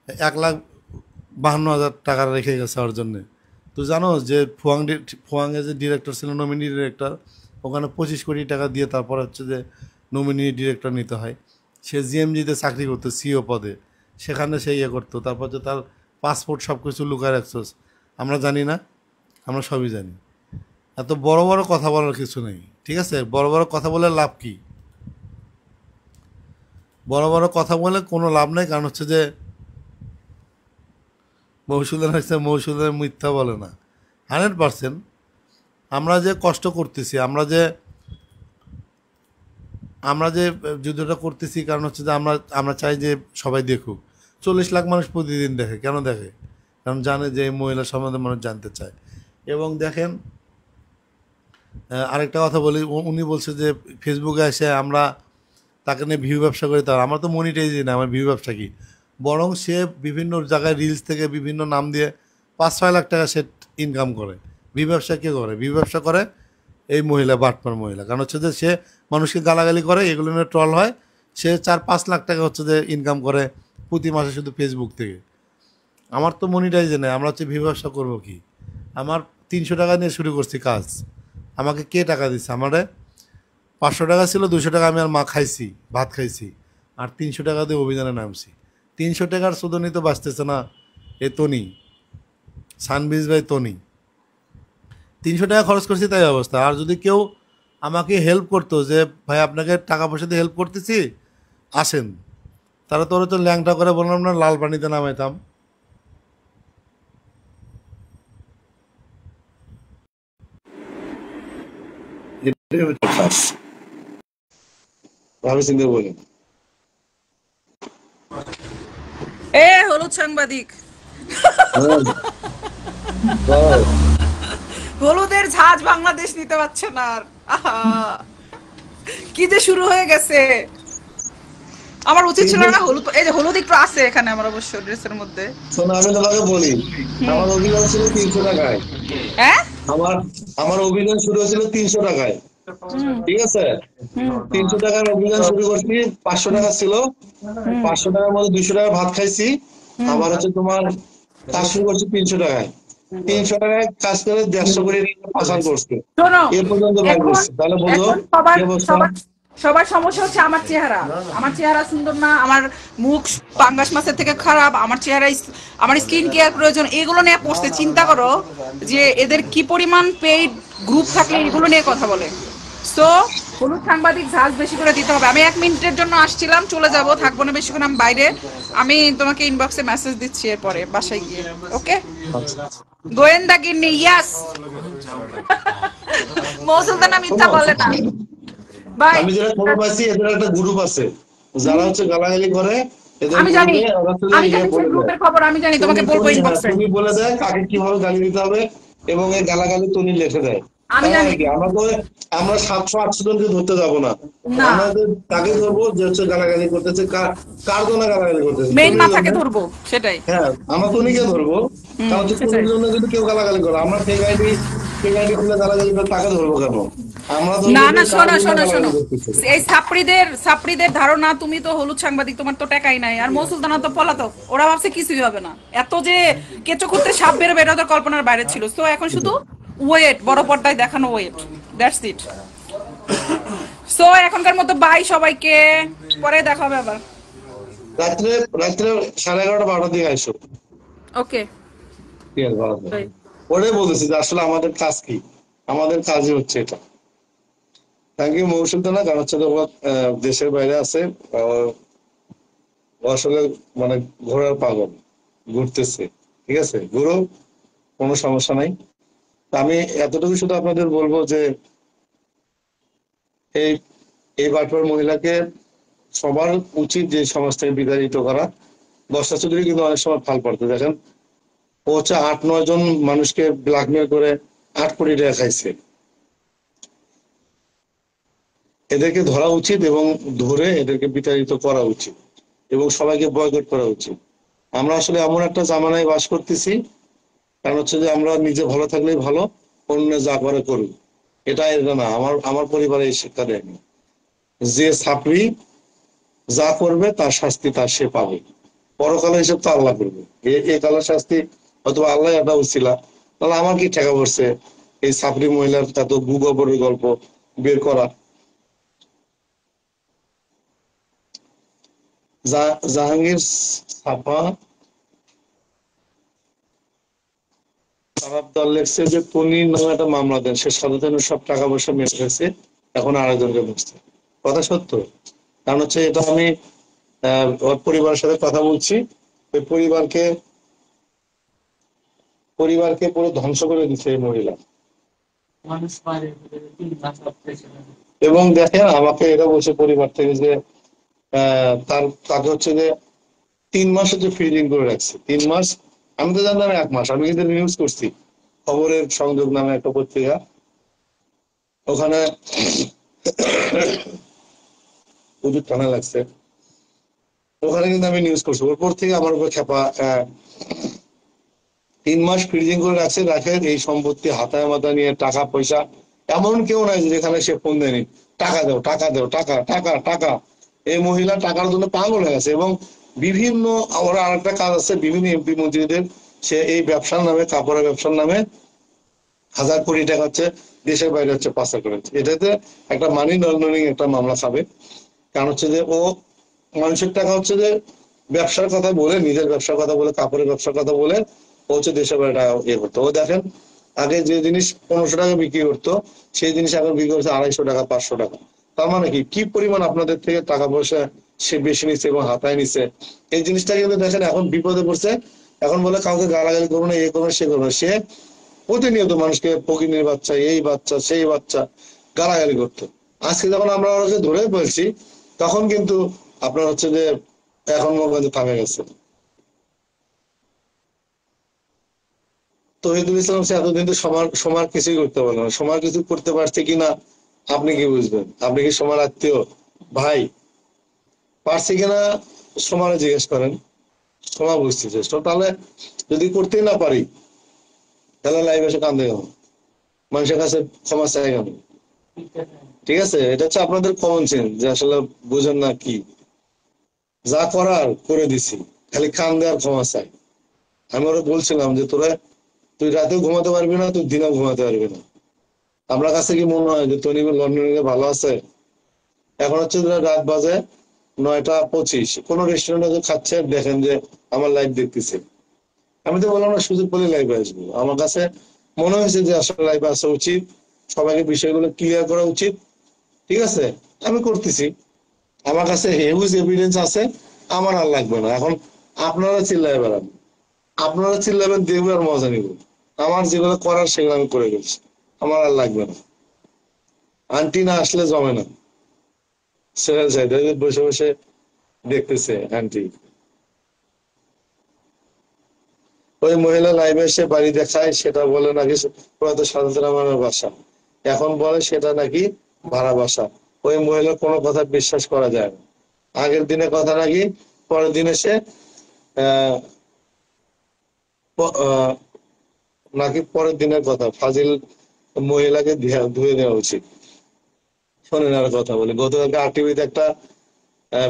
1,52,000 টাকা রেখে গেছে ওর জন্যে। তুই জানো যে ফুয়াংয়ের যে ডিরেক্টর ছিল, নমিনি ডিরেক্টর, ওখানে 25 কোটি টাকা দিয়ে তারপর হচ্ছে যে নমিনি ডিরেক্টর নিতে হয়। সে জিএমজিতে চাকরি করতো সিও পদে, সেখানে সে ইয়ে করতো, তারপর যে তার পাসপোর্ট সব কিছু লুকায় রাখছোস, আমরা জানি না? আমরা সবই জানি। এত বড় বড় কথা বলার কিছু নেই, ঠিক আছে? বড় বড় কথা বলে লাভ কি? বড় বড় কথা বলে কোনো লাভ নেই, কারণ হচ্ছে যে মৌসুদের মিথ্যা বলে না 100%। আমরা যে কষ্ট করতেছি, আমরা যে যুদ্ধটা করতেছি, কারণ হচ্ছে যে আমরা চাই যে সবাই দেখুক। 40 লাখ মানুষ প্রতিদিন দেখে, কেন দেখে? কারণ জানে যে এই মহিলা সম্বন্ধে মানুষ জানতে চায়। এবং দেখেন আরেকটা কথা বলি, উনি বলছে যে ফেসবুকে এসে আমরা তাকে নিয়ে ভিউ ব্যবসা করি, তার আমার তো মনিটাইজই না, আমার ভিউ ব্যবসা কি? বরং সে বিভিন্ন জায়গায় রিলস থেকে বিভিন্ন নাম দিয়ে 5-6 লাখ টাকা সে ইনকাম করে। ভিউ ব্যবসা কে করে? ভিউ ব্যবসা করে এই মহিলা, বাটপার মহিলা। কারণ হচ্ছে যে সে মানুষকে গালাগালি করে, এগুলো নিয়ে ট্রল হয়, সে 4-5 লাখ টাকা হচ্ছে যে ইনকাম করে প্রতি মাসে শুধু ফেসবুক থেকে। আমার তো মনিটাইজে নেই, আমরা হচ্ছে ভিউ ব্যবসা করবো কি? আমার 300 টাকা নিয়ে শুরু করছি কাজ, আমাকে কে টাকা দিচ্ছে? আমারে 500 টাকা ছিল, 200 টাকা আমি আর মা খাইছি, ভাত খাইছি, আর 300 টাকা দিয়ে অভিযানে নামছি। 300 টাকার শোধনই তো বাঁচতেছে না এ তনি, সানবিজ ভাই তনি। 300 টাকা খরচ করছি তাই অবস্থা। আর যদি কেউ আমাকে হেল্প করতো যে ভাই আপনাকে টাকা পয়সা দিয়ে হেল্প করতেছি আসেন, তারা তোরা তো ল্যাংটা করে বললাম না লাল পানিতে নামাইতাম। ভাবে চিন্তা বলি হলুদ সাংবাদিক, হলুদের ঝাঁজ বাংলাদেশ নিতে পারছে না আর। আহা, কি যে শুরু হয়ে গেছে। আমার উচিত ছিল না হলুদ, এই যে হলুদ একটু আছে এখানে আমার অবশ্য ড্রেসের মধ্যে। শোনো আমি তোমাকে বলি, আমার অভিযান ছিল 300 টাকায়। হ্যাঁ আমার আমার অভিযান শুরু হয়েছিল 300 টাকায়, ঠিক আছে? 300 টাকার অভিযান শুরু করছি, 500 টাকা ছিল, 500 টাকার মধ্যে 200 টাকা ভাত খাইছি। আবার হচ্ছে তোমার কাজ শুরু করছি 300 টাকায়। 300 টাকায় কাজ করে 150 কোটি টাকা পাচার করছে শোনো, এ পর্যন্ত ভাগ এখন করছে। তাহলে বোঝো এখন সবার কি অবস্থা। সবার সবার সমস্যা হচ্ছে আমার চেহারা। আমার চেহারা সুন্দর না, আমার মুখ পাঙ্গাস মাছের থেকে খারাপ, আমার চেহারা, আমার স্কিন কেয়ার প্রয়োজন, এগুলো নিয়ে পোস্টে চিন্তা করো যে এদের কি পরিমাণ পেইড গ্রুপ থাকলে এগুলো নিয়ে কথা বলে। সো হলুদ সাংবাদিক ঝাঁজ বেশি করে দিতে হবে। আমি 1 মিনিটের জন্য আসছিলাম, চলে যাব, থাকবো না বেশিক্ষণ, আমি বাইরে। আমি তোমাকে ইনবক্সে মেসেজ দিচ্ছি এরপরে বাসায় গিয়ে, ওকে? গোয়েন্দা গিন্নি, ইয়াস। মৌসুলতানা মিথ্যা বলে না। বাই। আমি যেটা খবর পাইছি এদের একটা গ্রুপ আছে যারা হচ্ছে গালাগালি করে, এদের আমি জানি, গ্রুপে ওরা চলে আমি গিয়ে জানি সেই বলে দেয়। গ্রুপের খবর, আমি জানি, তোমাকে বলবো ইনবক্সে। তুমি বলে দেয় কাকে কিভাবে গালি দিতে হবে, এবং এই গালাগালি তুমি লিখে দেয়। আমি তার জানি মানে কি আমরা 700-800 জনকে ধরতে যাবো না, না, আমাদের তাকে ধরবো যে হচ্ছে গালাগালি করতেছে, কার জন্য গালাগালি করতেছে, মেইন তনির জন্য। মাথাকে ধরবো, সেটাই। হ্যাঁ, আমরা তনিকে ধরবো, কারণ হচ্ছে সেটাই। তনির জন্য যদি কেউ গালাগালি করে, আমরা ফেক আইডি খুলে গালাগালি করে তাকে ধরবো কেন? আমরা ধরবো না যে না, কার শোনো জন্য শোনো শোনো, গালাগালি করতেছে। এই সাপ্রিদের ধারণা, তুমি তো হলুদ সাংবাদিক, তোমার তো টাকাই নাই, আর মৌসুলতানা তো পলাতক, ওরা ভাবছে কিছুই হবে না। এত যে কেঁচো করতে সাপ বেরোবে এটা তো কল্পনার বাইরে ছিল। তো এখন শুধু ওয়েট, বড় পর্দায় দেখানো ওয়েট, দ্যাটস ইট। সো এখনকার মতো বাই সবাইকে, পরে দেখা হবে আবার। রাত্রে রাত্রে 11:30-12টার দিকে আইসো। ওকে, ঠিক আছে, ভালো থাকো। বাই। ওটাই বলেছি যে আসলে আমাদের কাজ কি, আমাদের কাজই হচ্ছে এটা। থ্যাংক ইউ মৌসুমটা না, কারণ হচ্ছে তোমার দেশের বাইরে আছে, আহ, ও আসলে মানে ঘোরার পাগল, ঘুরতেছে। ঠিক আছে, ঘুরো, কোনো সমস্যা নাই। তা আমি এতটুকু শুধু আপনাদের বলবো যে এই এই বাটপার মহিলাকে সবার উচিত যে সমাজ থেকে বিতাড়িত করা। বর্ষা চৌধুরী কিন্তু অনেক সময় ফাল পড়তে দেখেন, ও হচ্ছে 8-9 জন মানুষকে ব্ল্যাকমেল করে 8 কোটি টাকা খাইছে। এদেরকে ধরা উচিত এবং ধরে এদেরকে বিতাড়িত করা উচিত এবং সবাইকে বয়কট করা উচিত। আমরা আসলে এমন একটা জামানায় বাস করতেছি, কারণ হচ্ছে যে আমরা নিজে ভালো থাকলেই ভালো, অন্য যা করে করুক। এটা না, আমার পরিবারে এই শিক্ষা দেয়নি যে ছাপরি যা করবে তার শাস্তি তার সে পাবে, পরকালে হিসেব তো আল্লাহ করবে। এই কালের শাস্তি হয়তো আল্লাহ এটা উচ্ছিলা, তাহলে আমার কি ঠেকা পড়ছে এই ছাপরি মহিলার এত ভূগোপরের গল্প বের করা। জাহাঙ্গীর ছাপা খারাপ দল লেগছে যে তনির নামে একটা মামলা দেন, সে সাধারণ সব টাকা পয়সা মেরে গেছে, এখন আরেকজনকে বুঝছে। কথা সত্য, কারণ হচ্ছে এটা আমি ওর পরিবারের সাথে কথা বলছি, ওই পরিবারকে পুরো ধ্বংস করে দিচ্ছে এই মহিলা। এবং দেখেন আমাকে এটা বলছে পরিবার থেকে যে তাকে হচ্ছে যে 3 মাস হচ্ছে ফ্রিজিং করে রাখছে, 3 মাস। আমি তো জানতাম 1 মাস, আমি কিন্তু নিউজ করছি খবরের সংযোগ নামে একটা পত্রিকা, ওখানে প্রচুর ঠান্ডা লাগছে, ওখানে কিন্তু আমি নিউজ করছি। ওর পর থেকে আমার উপর খেপা 3 মাস ফ্রিজিং করে রাখছে, রাখে এই সম্পত্তি হাতায় মাথায় নিয়ে টাকা পয়সা। এমন কেউ নাই যেখানে সে ফোন দেয়নি টাকা দাও টাকা দাও টাকা টাকা টাকা। এই মহিলা টাকার জন্য পাগল হয়ে গেছে। এবং বিভিন্ন, ওরা আরেকটা কাজ আছে, বিভিন্ন এমপি মন্ত্রীদের সে এই ব্যবসার নামে, কাপড়ের ব্যবসার নামে 1,000 কোটি টাকা হচ্ছে দেশের বাইরে হচ্ছে পাচার করেছে। এটাতে একটা মানি লন্ডারিং একটা মামলা খাবে, কারণ হচ্ছে যে ও মানুষের টাকা হচ্ছে যে ব্যবসার কথা বলে, নিজের ব্যবসার কথা বলে, কাপড়ের ব্যবসার কথা বলে ও হচ্ছে দেশের বাইরে টাকা ইয়ে করতো। ও দেখেন আগে যে জিনিস 1500 টাকা বিক্রি করতো, সেই জিনিস এখন বিক্রি করছে 250 টাকা 500 টাকা। তার মানে কি কি পরিমাণ আপনাদের থেকে টাকা পয়সা সে বেশি নিচ্ছে এবং হাতায় নিচ্ছে। এই জিনিসটা কিন্তু দেখেন এখন বিপদে পড়ছে। এখন বলে কাউকে গালাগালি করবো না, এ করবো না, সে করবো না। সে প্রতিনিয়ত মানুষকে ফকিনের বাচ্চা, এই বাচ্চা সেই বাচ্চা গালাগালি করতো। আজকে যখন আমরা ওকে ধরে ফেলছি, তখন কিন্তু আপনার হচ্ছে যে এখন কিন্তু থামে গেছে। তহিদুল ইসলাম সে এতদিন তো সমার কিছুই করতে পারলো না, সমার কিছু করতে পারছে কিনা আপনি কি বুঝবেন? আপনি কি সমার আত্মীয় ভাই? পারছে কিনা সমারে জিজ্ঞেস করেন, সমা বুঝতে চেষ্টা। তাহলে যদি করতেই না পারি, তাহলে লাইভ এসে কান্দে কেন, মানুষের কাছে ক্ষমা চাই কেন? ঠিক আছে, এটা হচ্ছে আপনাদের কমন সেন্স, যে আসলে বুঝেন না কি, যা করার করে দিছি, খালি কান দেওয়ার ক্ষমা চাই। আমি ওরা বলছিলাম যে তুই রাতেও ঘুমাতে পারবি না, তুই দিনেও ঘুমাতে পারবি না। আপনার কাছে কি মনে হয় যে তনি লন্ডনে ভালো আছে? এখন হচ্ছে রাত বাজে 9টা 25, কোন রেস্টুরেন্টে খাচ্ছে, দেখেন যে আমার লাইভ দেখতেছে। আমি তো বললাম না সুযোগ পেলে লাইভে আসবো, আমার কাছে মনে হয়েছে যে আসলে লাইভে আসা উচিত, সবাইকে বিষয়গুলো ক্লিয়ার করা উচিত। ঠিক আছে, আমি করতেছি, আমার কাছে হিউজ এভিডেন্স আছে, আমার আর লাগবে না। এখন আপনারা চিল্লায় বেড়ান, আপনারা চিল্লাবেন, দেখবে আর মজা নিব। আমার যেগুলো করার সেগুলো আমি করে গেছি, আমার আর লাগবে না। আন্টি না আসলে জমে না। সোহেল সাহেব বসে বসে দেখতেছে আন্টি। ওই মহিলা লাইভে এসে বাড়ি দেখায়, সেটা বলে নাকি প্রয়াত সাধারণ আমার বাসা। এখন বলে সেটা নাকি ভাড়া বাসা। ওই মহিলার কোনো কথা বিশ্বাস করা যায় না। আগের দিনে কথা নাকি পরের দিনে সে আহ, আহ, নাকি পরের দিনের কথা। ফাজিল মহিলাকে ধুয়ে দেওয়া উচিত। শোনেন আর কথা বলি, গতকালকে আরটিভিতে একটা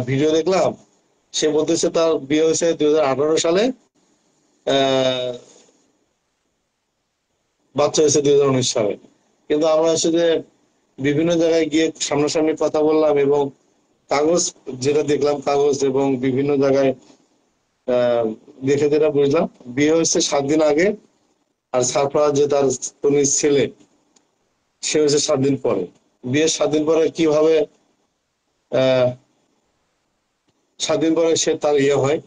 ভিডিও দেখলাম। সে বলতেছে তার বিয়ে হয়েছে 2018 সালে, আহ বাচ্চা হয়েছে 2019 সালে। কিন্তু আমরা হচ্ছে যে বিভিন্ন জায়গায় গিয়ে সামনাসামনি কথা বললাম এবং কাগজ যেটা দেখলাম, কাগজ এবং বিভিন্ন জায়গায় আহ দেখে যেটা বুঝলাম, বিয়ে হয়েছে 7 দিন আগে। আর সারফরাজ যে তার তনির ছেলে, সে হয়েছে 7 দিন পরে। বিয়ের 7 দিন পরে কিভাবে 7 দিন পরে সে তার ইয়ে হয়।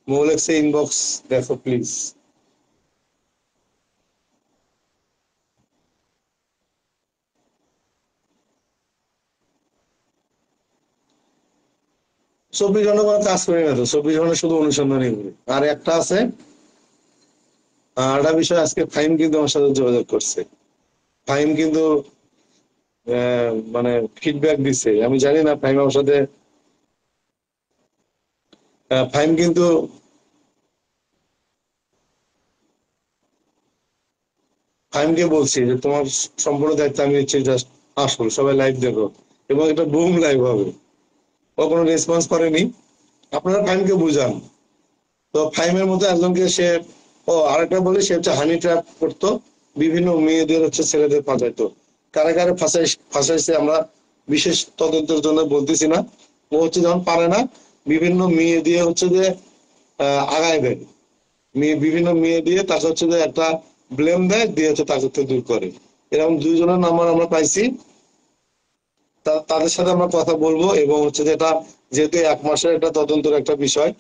মোলেক্সে ইনবক্স দেখো প্লিজ। চব্বিশ ঘন্টা কোনো কাজ করি না তো, 24 ঘন্টা শুধু অনুসন্ধানই করি। আর একটা আছে, একটা বিষয়, আজকে ফাহিম কিন্তু আমার সাথে যোগাযোগ করছে। ফাহিম কিন্তু মানে ফিডব্যাক দিছে, আমি জানি না ফাহিম আমার সাথে ফাহিম কিন্তু ফাহিমকে বলছি যে তোমার সম্পূর্ণ দায়িত্ব আমি নিচ্ছি, জাস্ট আসো সবাই লাইভ দেখো এবং এটা বুম লাইভ হবে। ও কোনো রেসপন্স করেনি। আপনারা ফাহিমকে বুঝান। তো ফাহিমের মতো একজনকে সে, ও আরেকটা বলে, সে হচ্ছে হানি ট্র্যাপ করতো, বিভিন্ন মেয়েদের হচ্ছে ছেলেদের ফাঁসাইতো। কারে কারে ফাঁসাইছে আমরা বিশেষ তদন্তের জন্য বলতেছি না। ও হচ্ছে যখন পারে না, বিভিন্ন মেয়ে দিয়ে হচ্ছে যে আগায় দেয়। বিভিন্ন মেয়ে দিয়ে তাকে হচ্ছে যে একটা ব্লেম দেয়, দিয়ে হচ্ছে তাকে থেকে দূর করে। এরকম 2 জনের নাম্বার আমরা পাইছি। তাদের সাথে আমরা কথা বলবো এবং হচ্ছে যে এটা যেহেতু 1 মাসের একটা তদন্তের একটা বিষয়,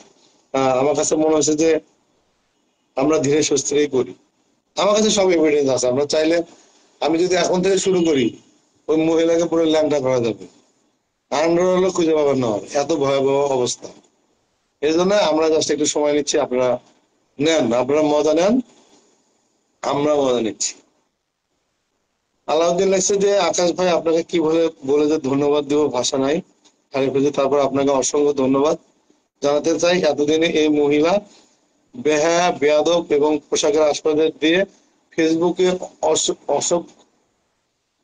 আমার কাছে মনে হচ্ছে যে আমরা ধীরে সুস্থিরেই করি। আমার কাছে সব এভিডেন্স আছে। আমরা চাইলে, আমি যদি এখন থেকে শুরু করি, ওই মহিলাকে পুরো ল্যাংটা করা যাবে। আন্ডার খুঁজে পাবেন না, এত ভয়াবহ অবস্থা। এই জন্য আমরা জাস্ট একটু সময় নিচ্ছি, আপনারা নেন, আপনারা মজা নেন, আমরা মজা নিচ্ছি। আলাউদ্দিন লাগছে যে আকাশ ভাই আপনাকে কি বলে বলে যে ধন্যবাদ দেবো ভাষা নাই। তারপর আপনাকে অসংখ্য ধন্যবাদ জানাতে চাই। এতদিনে এই মহিলা বেহায়া, বেয়াদব এবং পোশাকের আস্পদের দিয়ে ফেসবুকে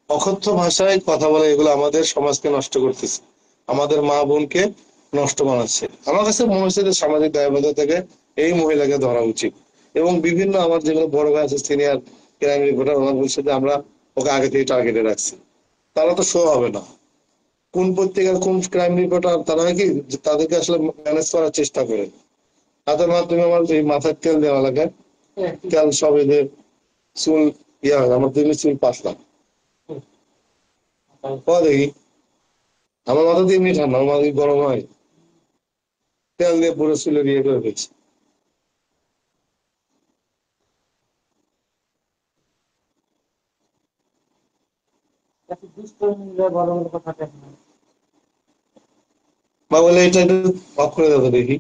অকথ্য ভাষায় কথা বলে, এগুলো আমাদের সমাজকে নষ্ট করতেছে, আমাদের মা বোনকে নষ্ট বানাচ্ছে। আমার কাছে মনে হচ্ছে যে সামাজিক দায়বদ্ধতা থেকে এই মহিলাকে ধরা উচিত। এবং বিভিন্ন আমার যেগুলো বড় ভাই আছে, সিনিয়র ক্রাইম রিপোর্টার, ওরা বলছে যে আমরা ওকে আগে থেকে টার্গেটে রাখছি। তারা তো শো হবে না। কোন পত্রিকার কোন ক্রাইম রিপোর্টার, তারা কি তাদেরকে আসলে ম্যানেজ করার চেষ্টা করে। তাদের মাধ্যমে আমার এই মাথার তেল দেওয়া লাগে, তেল সব এই যে চুল ইয়া হয়, আমার 2 চুল পাতলা দেখি। আমার মাথা দিয়ে এমনি ঠান্ডা, আমার মাথা দিয়ে গরম হয়, তেল দিয়ে পুরো চুলে ইয়ে করে ফেলছি। বা বলে এটা একটু অফ করে দেবো দেখি।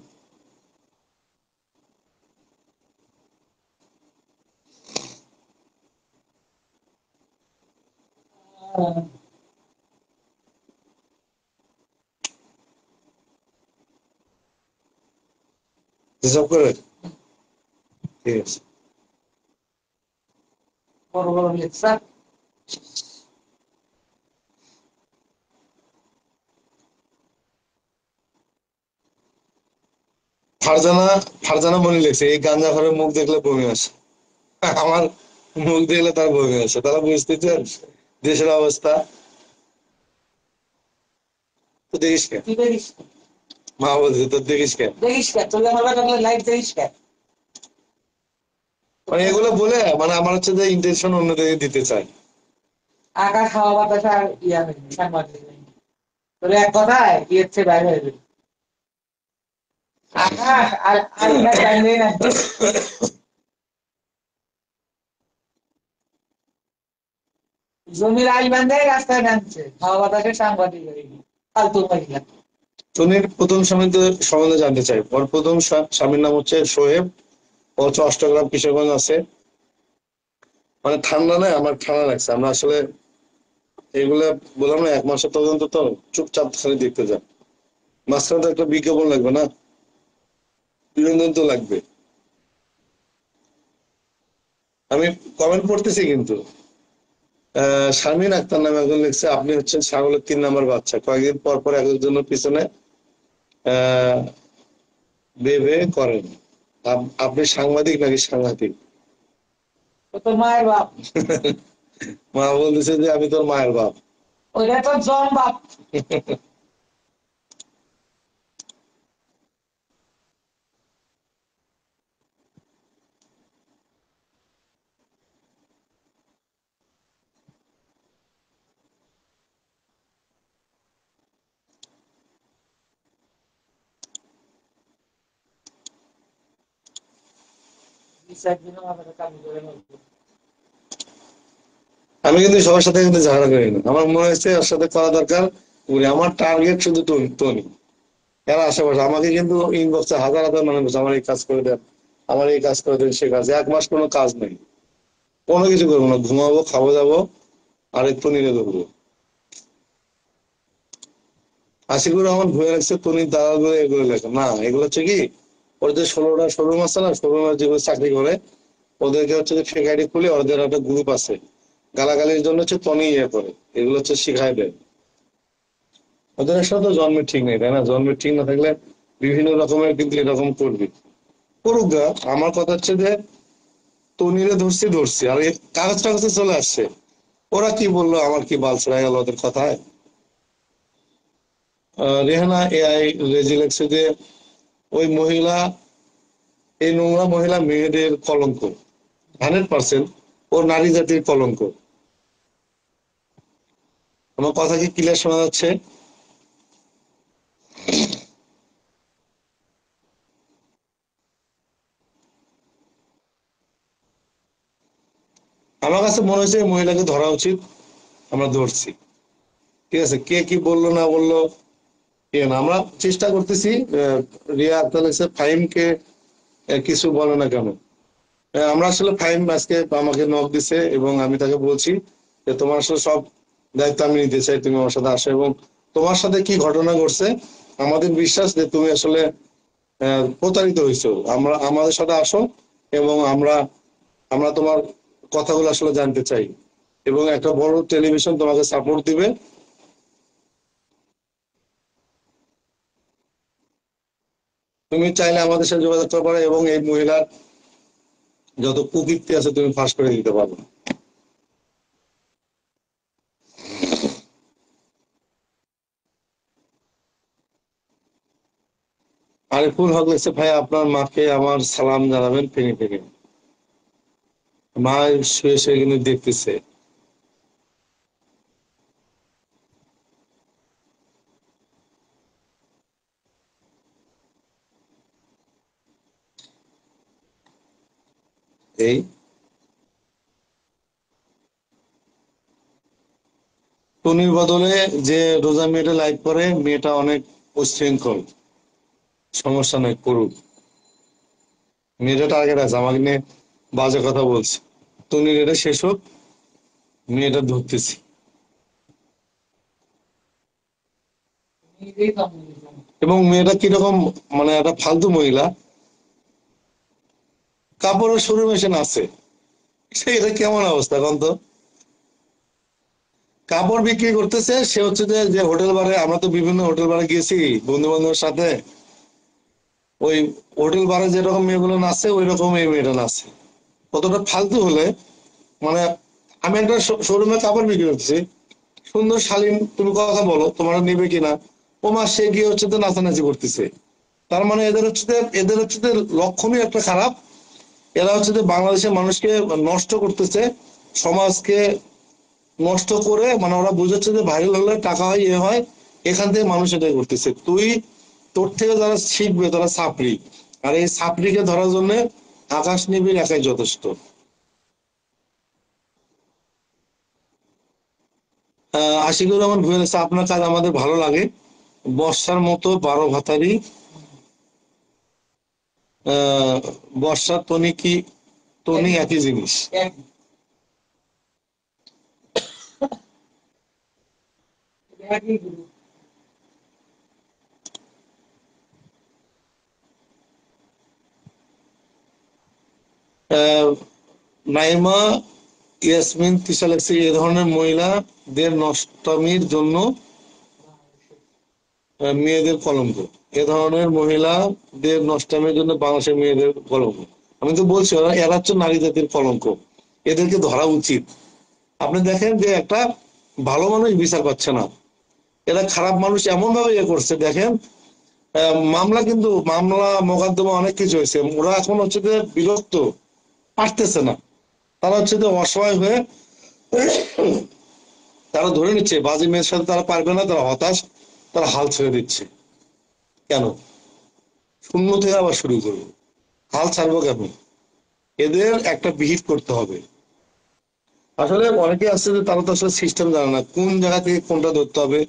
হিসাব করে, ঠিক আছে। ফারজানা ফারজানা মনি লিখছে, এই গাঞ্জা ঘরের মুখ দেখলে বমি আসে। আমার মুখ দেখলে তার বমি আসে, তারা বুঝতেছেন দেশের অবস্থা। তো দেখিস কে, মা বলছে তো দেখিস কে, মানে এগুলো বলে মানে আমার হচ্ছে যে ইন্টেনশন অন্যদিকে দিতে চায়। আকাশ খাওয়া বাতাস আর ইয়া নেই, সাংবাদিক নেই। তোর এক কথায় ইয়ের চেয়ে বাইরে হয়ে যাবে। আকাশ আর আর টাইম নেই না। জমির আইল বান্ধে রাস্তায় নামছে, খাওয়া বাতাসের সাংবাদিক ফালতু মহিলা। তনির প্রথম স্বামীর সম্বন্ধে জানতে চাই। ওর প্রথম স্বামীর নাম হচ্ছে সোহেব। ও হচ্ছে অষ্টগ্রাম কিশোরগঞ্জ আছে। মানে ঠান্ডা নয়, আমার ঠান্ডা লাগছে। আমরা আসলে এগুলা বললাম না, 1 মাসের তদন্ত তো চুপচাপ খালি দেখতে যান। মাঝখানে তো একটা বিজ্ঞাপন লাগবে না, বিনোদন তো লাগবে। আমি কমেন্ট পড়তেছি কিন্তু শারমিন আক্তার নামে একজন লিখছে, আপনি হচ্ছেন ছাগলের 3 নম্বর বাচ্চা, কয়েকদিন পর পর একজনের পিছনে আহ বে বে করেন। আপনি সাংবাদিক নাকি সাংঘাতিক? ও তোর মায়ের বাপ। মা বলতেছে যে আমি তোর মায়ের বাপ। ওইটা তোর জন বাপ। আমি কিন্তু সবার সাথে কিন্তু ঝগড়া করি না, আমার মনে হয়েছে ওর সাথে করা দরকার। আমার টার্গেট শুধু টনি। এরা আশেপাশে আমাকে কিন্তু ইনবক্সে হাজার হাজার মানুষ বলছে, আমার এই কাজ করে দেন, আমার এই কাজ করে দেন, সে কাজ। 1 মাস কোনো কাজ নেই, কোনো কিছু করবো না, ঘুমাবো, খাবো, যাবো, আর একটু নিরে ধরবো। আশিকুর রহমান ভুয়ে রাখছে তনির দালালগুলো এগুলো লেখা না, এগুলো হচ্ছে কি, ওর যে 16টা শোরুম আছে না, শোরুমের যেগুলো চাকরি করে, ওদেরকে হচ্ছে যে ফেক আইডি খুলে ওদের একটা গ্রুপ আছে, গালাগালির জন্য হচ্ছে তনি ইয়ে করে, এগুলো হচ্ছে শিখাই দেয়। ওদের আসলে তো জন্মের ঠিক নেই, তাই না? জন্মের ঠিক না থাকলে বিভিন্ন রকমের কিন্তু এরকম করবি, করুক গা। আমার কথা হচ্ছে যে তনিরে ধরছি ধরছি, আর এই কাগজ টাগজে চলে আসছে। ওরা কি বললো, আমার কি বাল ছেড়ে গেল ওদের কথায়। রেহানা এআই রেজি লেখছে যে ওই মহিলা, এই নোংরা মহিলা মেয়েদের কলঙ্ক, 100%। ও নারী জাতির কলঙ্ক। আমার কথা কি ক্লিয়ার শোনা যাচ্ছে? আমার কাছে মনে হয়েছে এই মহিলাকে ধরা উচিত, আমরা ধরছি। ঠিক আছে, কে কি বললো না বললো না, আমরা চেষ্টা করতেছি। রিয়া আক্তার লেখছে ফাহিমকে কিছু বলে না কেন। আমরা আসলে ফাহিম আজকে আমাকে নক দিছে এবং আমি তাকে বলছি যে তোমার আসলে সব দায়িত্ব আমি নিতে চাই, তুমি আমার সাথে আসো, এবং তোমার সাথে কি ঘটনা ঘটছে আমাদের বিশ্বাস যে তুমি আসলে প্রতারিত হয়েছো। আমাদের সাথে আসো এবং আমরা আমরা তোমার কথাগুলো আসলে জানতে চাই, এবং একটা বড় টেলিভিশন তোমাকে সাপোর্ট দিবে। তুমি চাইলে আমাদের সাথে যোগাযোগ করতে পারো এবং এই মহিলার যত কুকীর্তি আছে তুমি ফাঁস করে দিতে পারবে। আরিফুল হক লিখছে, ভাই আপনার মাকে আমার সালাম জানাবেন, ফেনে ফেনে মা শুয়ে শুয়ে কিন্তু দেখতেছে। এই টনির বদলে যে রোজা মেয়েটা লাইক করে, মেয়েটা অনেক উচ্ছৃঙ্খল, সমস্যা নেই, করুক। মেয়েটা টার্গেট আছে আমাকে নিয়ে বাজে কথা বলছে, টনির এটা শেষ হোক, মেয়েটা ধরতেছি। এবং মেয়েটা কিরকম, মানে একটা ফালতু মহিলা, কাপড়ের শোরুম এসে নাচে, এটা কেমন অবস্থা এখন তো। কাপড় বিক্রি করতেছে, সে হচ্ছে যে যে হোটেল বারে, আমরা তো বিভিন্ন হোটেল বারে গিয়েছি বন্ধু বান্ধবের সাথে, ওই হোটেল বারে যেরকম মেয়েগুলো নাচে ওই রকম এই মেয়েটা নাচে। কতটা ফালতু হলে, মানে আমি একটা শোরুমে কাপড় বিক্রি করতেছি, সুন্দর শালীন, তুমি কথা বলো তোমার নেবে কিনা, ও মা সে গিয়ে হচ্ছে তো নাচানাচি করতেছে। তার মানে এদের হচ্ছে যে লক্ষণই একটা খারাপ। এরা হচ্ছে যে বাংলাদেশের মানুষকে নষ্ট করতেছে, সমাজকে নষ্ট করে, মানে ওরা বুঝাচ্ছে যে ভাইরাল হলে টাকা হয়, ইয়ে হয়, এখান থেকে মানুষ এটাই করতেছে। তোর থেকে যারা শিখবে তারা ছাপড়ি, আর এই ছাপড়িকে ধরার জন্য আকাশ নিবিড় একাই যথেষ্ট। আশিকুর রহমান ভুলে গেছে, আপনার কাজ আমাদের ভালো লাগে, বর্ষার মতো 12 ভাতারি। বর্ষা টনি কি, টনি একই জিনিস। একই group। নাইমা ইয়াসমিন তিশা লেখছে, এ ধরনের মহিলাদের নষ্টমীর জন্য মেয়েদের কলঙ্ক। এ ধরনের মহিলাদের নষ্টমীর জন্য বাংলাদেশের মেয়েদের কলঙ্ক। আমি তো বলছি এরা হচ্ছে নারী জাতির কলঙ্ক, এদেরকে ধরা উচিত। আপনি দেখেন যে একটা ভালো মানুষ বিচার পাচ্ছে না, এরা খারাপ মানুষ এমন ভাবে ইয়ে করছে। দেখেন মামলা কিন্তু মামলা মোকদ্দমা অনেক কিছু হয়েছে, ওরা এখন হচ্ছে যে বিরক্ত, পারতেছে না, তারা হচ্ছে যে অসহায় হয়ে তারা ধরে নিচ্ছে বাজি মেয়ের সাথে তারা পারবে না, তারা হতাশ, তারা হাল ছেড়ে দিচ্ছে। কেন? শূন্য থেকে আবার শুরু করবো, হাল ছাড়বো কেন? এদের একটা বিহিত করতে হবে। আসলে অনেকে আছে যে তারা তো আসলে সিস্টেম জানে না, কোন জায়গা থেকে কোনটা ধরতে হবে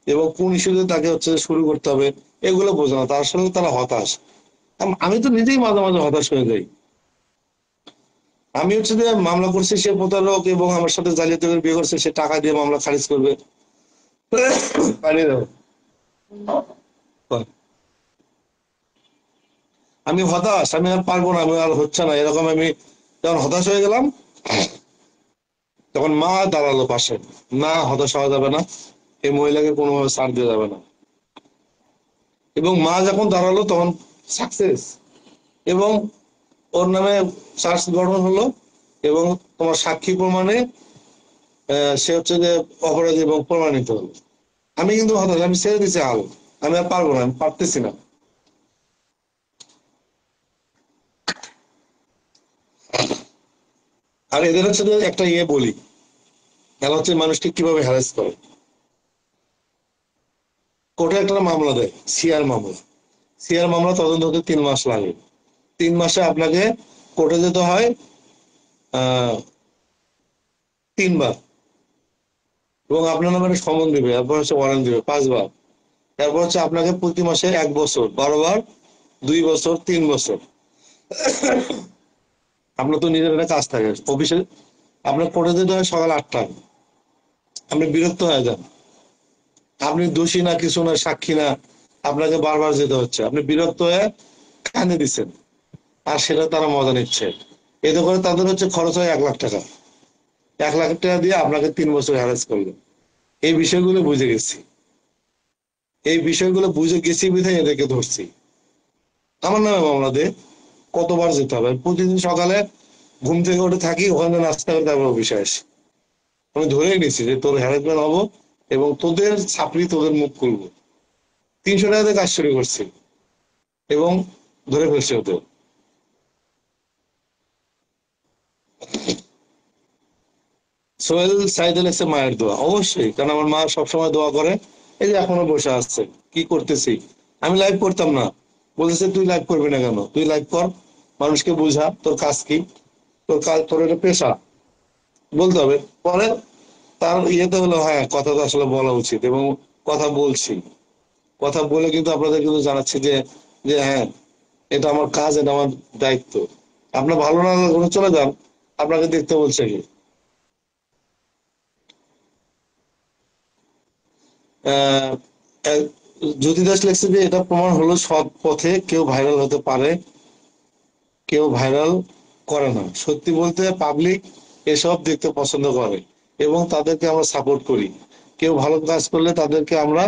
এবং কোন ইস্যুতে তাকে হচ্ছে শুরু করতে হবে, এগুলো বোঝে না। তার আসলে তারা হতাশ। আমি তো নিজেই মাঝে মাঝে হতাশ হয়ে যাই। আমি হচ্ছে যে মামলা করছি, সে প্রতারক এবং আমার সাথে জালিয়াতি করে বিয়ে করছে, সে টাকা দিয়ে মামলা খারিজ করবে। পালিয়ে যাবো। আমি হতাশ, আমি আর পারবো না, আমি আর হচ্ছে না, এরকম আমি যখন হতাশ হয়ে গেলাম, তখন মা দাঁড়ালো পাশে। না, হতাশ হওয়া যাবে না, এই মহিলাকে কোনোভাবে ছাড় দেওয়া যাবে না। এবং মা যখন দাঁড়ালো তখন সাকসেস, এবং ওর নামে চার্জ গঠন হলো এবং তোমার সাক্ষী প্রমাণে সে হচ্ছে যে অপরাধী এবং প্রমাণিত হলো। আমি কিন্তু হতাশ, আমি ছেড়ে দিচ্ছি হাল, আমি আর পারবো না, আমি পারতেছি না। আর এদের হচ্ছে যে একটা ইয়ে বলি, এরা হচ্ছে মানুষকে কিভাবে হ্যারাস করে। কোর্টে একটা মামলা দেয়, সিআর মামলা। সিআর মামলা তদন্ত হতে 3 মাস লাগে। 3 মাসে আপনাকে কোর্টে যেতে হয় 3 বার, এবং আপনার নামে একটা সমন দিবে, তারপর হচ্ছে ওয়ারেন্ট দিবে 5 বার। তারপর হচ্ছে আপনাকে প্রতি মাসে 1 বছর, 12 বার, 2 বছর, 3 বছর। আপনার তো নিজের একটা কাজ থাকে অফিসে, আপনার কোর্টে যেতে হয় সকাল 8টায়। আপনি বিরক্ত হয়ে যান, আপনি দোষী না কিছু না, সাক্ষী না, আপনাকে বারবার যেতে হচ্ছে, আপনি বিরক্ত হয়ে কানে দিচ্ছেন, আর সেটা তারা মজা নিচ্ছে। এতে করে তাদের হচ্ছে খরচ হয় 1 লাখ টাকা। 1 লাখ টাকা দিয়ে আপনাকে 3 বছর হ্যারাস করলো। এই বিষয়গুলো বুঝে গেছি, এই বিষয়গুলো বুঝে গেছি বিধায় এদেরকে ধরছি। আমার নামে মামলা দে, কতবার যেতে হবে? প্রতিদিন সকালে ঘুম থেকে উঠে থাকি, ওখানে নাস্তা করে তারপর অফিসে আসি। আমি ধরেই নিছি যে তোর হ্যারাসমেন্ট হবো এবং তোদের ছাপড়ি, তোদের মুখ খুলবো। 300 টাকা দিয়ে কাজ শুরু করছি এবং ধরে ফেলছি ওদের। সোহেল সাইদ লেগছে মায়ের দোয়া, অবশ্যই, কারণ আমার মা সবসময় দোয়া করে। এই যে এখনো বসে আছে, কি করতেছি, আমি লাইভ করতাম না, বলেছে তুই লাইভ করবি না কেন, তুই লাইভ কর, মানুষকে বুঝা তোর কাজ কি, তোর কাজ, তোর এটা পেশা, বলতে হবে। পরে তার ইয়েতে হলো হ্যাঁ কথা তো আসলে বলা উচিত, এবং কথা বলছি। কথা বলে কিন্তু আপনাদের কিন্তু জানাচ্ছি যে যে হ্যাঁ এটা আমার কাজ, এটা আমার দায়িত্ব। আপনার ভালো না লাগলে চলে যান, আপনাকে দেখতে বলছে কি। আহ এক- জ্যোতি দাস লেখছে যে এটা প্রমাণ হলো সৎ পথে কেউ ভাইরাল হতে পারে, কেউ ভাইরাল করে না। সত্যি বলতে পাবলিক এসব দেখতে পছন্দ করে এবং তাদেরকে আমরা সাপোর্ট করি। কেউ ভালো কাজ করলে তাদেরকে আমরা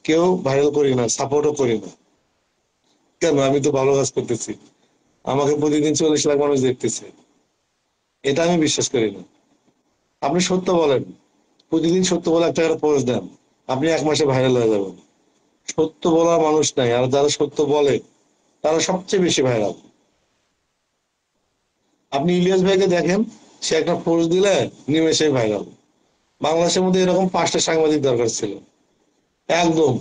কেউ ভাইরাল করি না, সাপোর্টও করি না। কেন? আমি তো ভালো কাজ করতেছি, আমাকে প্রতিদিন 40 লাখ মানুষ দেখতেছে, এটা আমি বিশ্বাস করি না। আপনি সত্য বলেন, প্রতিদিন সত্য বলে একটা করে পোস্ট দেন, আপনি 1 মাসে ভাইরাল হয়ে যাবেন। সত্য বলার মানুষ নাই, আর যারা সত্য বলে তারা সবচেয়ে বেশি ভাইরাল। আপনি ইলিয়াস ভাইকে দেখেন, সে একটা পোস্ট দিলে নিমেষেই ভাইরাল। বাংলাদেশের মধ্যে এরকম 5টা সাংবাদিক দরকার ছিল, একদম,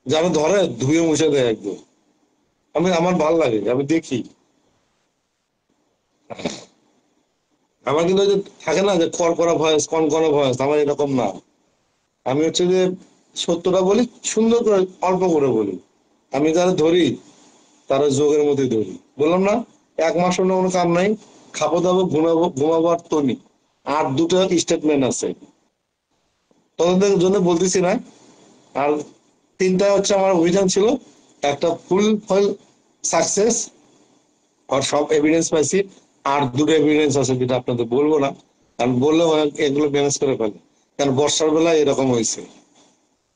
যারা ধরে ধুয়ে মুছে দেয় একদম। আমার ভাল লাগে, আমি দেখি। আমার কিন্তু ওই যে থাকে না যে কড়কড়া ভয়েস, কনকনা ভয়েস, আমার এরকম না। আমি হচ্ছে যে সত্যটা বলি, সুন্দর করে, অল্প করে বলি। আমি যারা ধরি তারা যোগের মধ্যে ধরি। বললাম না, 1 মাস অন্য কোনো কাম নাই, খাবো দাবো ঘুমাবো, ঘুমাবো আর তনি। আর দুটো স্টেটমেন্ট আছে, তদন্তের জন্য বলতেছি না। আর তিনটা হচ্ছে আমার অভিযান ছিল, একটা ফুল সাকসেস, আর সব এভিডেন্স পাইছি। আর দুটো এভিডেন্স আছে যেটা আপনাদের বলবো না, কারণ বললে এগুলো ম্যানেজ করে ফেলে, কারণ বর্ষার বেলা এরকম হয়েছে।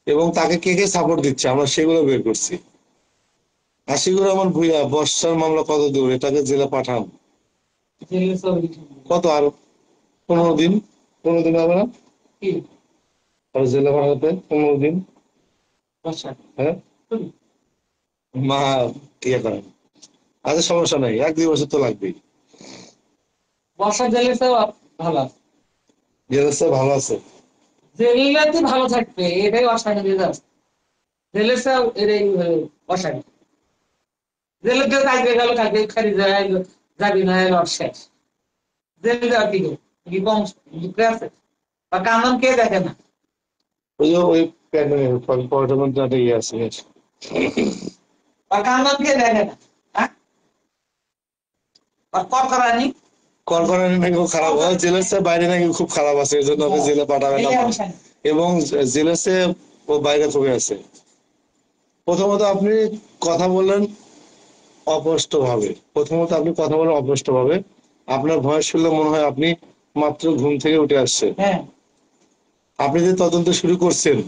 এবং তাকে কে কে সাপোর্ট দিচ্ছে আমরা সেগুলো বের করছি। আশিকুর রহমান ভুইয়া, বর্ষার মামলা কত দূর, এটাকে জেলে পাঠান। কত আর 15 দিন, 15 দিন হবে না? আর জেলে পাঠাতে 15 দিন। হ্যাঁ, মা ইয়ে করেন। আচ্ছা সমস্যা নাই, 1-2 বছর তো লাগবেই। বর্ষা জেলের চেয়েও ভালো আছে। জেলের চেয়ে ভালো আছে। জেলেতে ভালো থাকবে, এটাই অশান্তি জাস্ট। জেলের চেয়েও এটাই অশান্তি। জেলের কেউ কাজে গেল, কাজে খালি যাবি না, এলো শেষ। জেলে যাওয়ার কি করবে? কি কম দুঃখে আছে? বা কান্দন কে দেখে না? ওই যে ওই পর্যটন ইয়ে আছে। বা কান্দন কে দেখে না? হ্যাঁ, আর করকরানি করকরানি নাকি খুব খারাপ হয়, জেলের চেয়ে বাইরে নাকি খুব খারাপ আছে, এই জন্য ওকে জেলে পাঠাবে না। এবং জেলের চেয়ে ও বাইরে খুবই আছে। প্রথমত আপনি কথা বললেন অস্পষ্ট ভাবে, আপনার ভয়েস শুনলে মনে হয় আপনি মাত্র ঘুম থেকে উঠে আসছেন। হ্যাঁ, আপনি যে তদন্ত শুরু করছেন,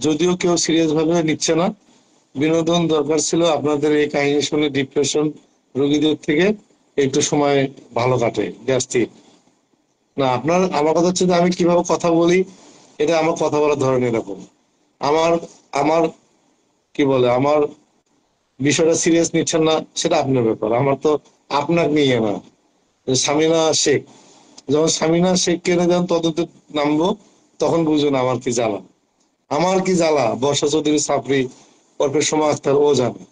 যদিও কেউ সিরিয়াস ভাবে নিচ্ছে না। বিনোদন দরকার ছিল আপনাদের এই কাহিনী শুনে, ডিপ্রেশন রোগীদের থেকে একটু সময় ভালো কাটে, গ্যাস্ট্রিক না। আমার কথা হচ্ছে যে আমি কিভাবে কথা বলি, এটা আমার কথা বলার ধরন এরকম। আমার আমার কি বলে, আমার বিষয়টা সিরিয়াস নিচ্ছেন না সেটা আপনার ব্যাপার, আমার তো আপনার নিয়ে না। সামিনা শেখ, যখন সামিনা শেখকে যখন তদন্তে নামবো, তখন বুঝুন আমার কি জ্বালা। আমার কি জ্বালা বর্ষা চৌধুরী সাফরি ওরফে সোমা আক্তার ও জানে।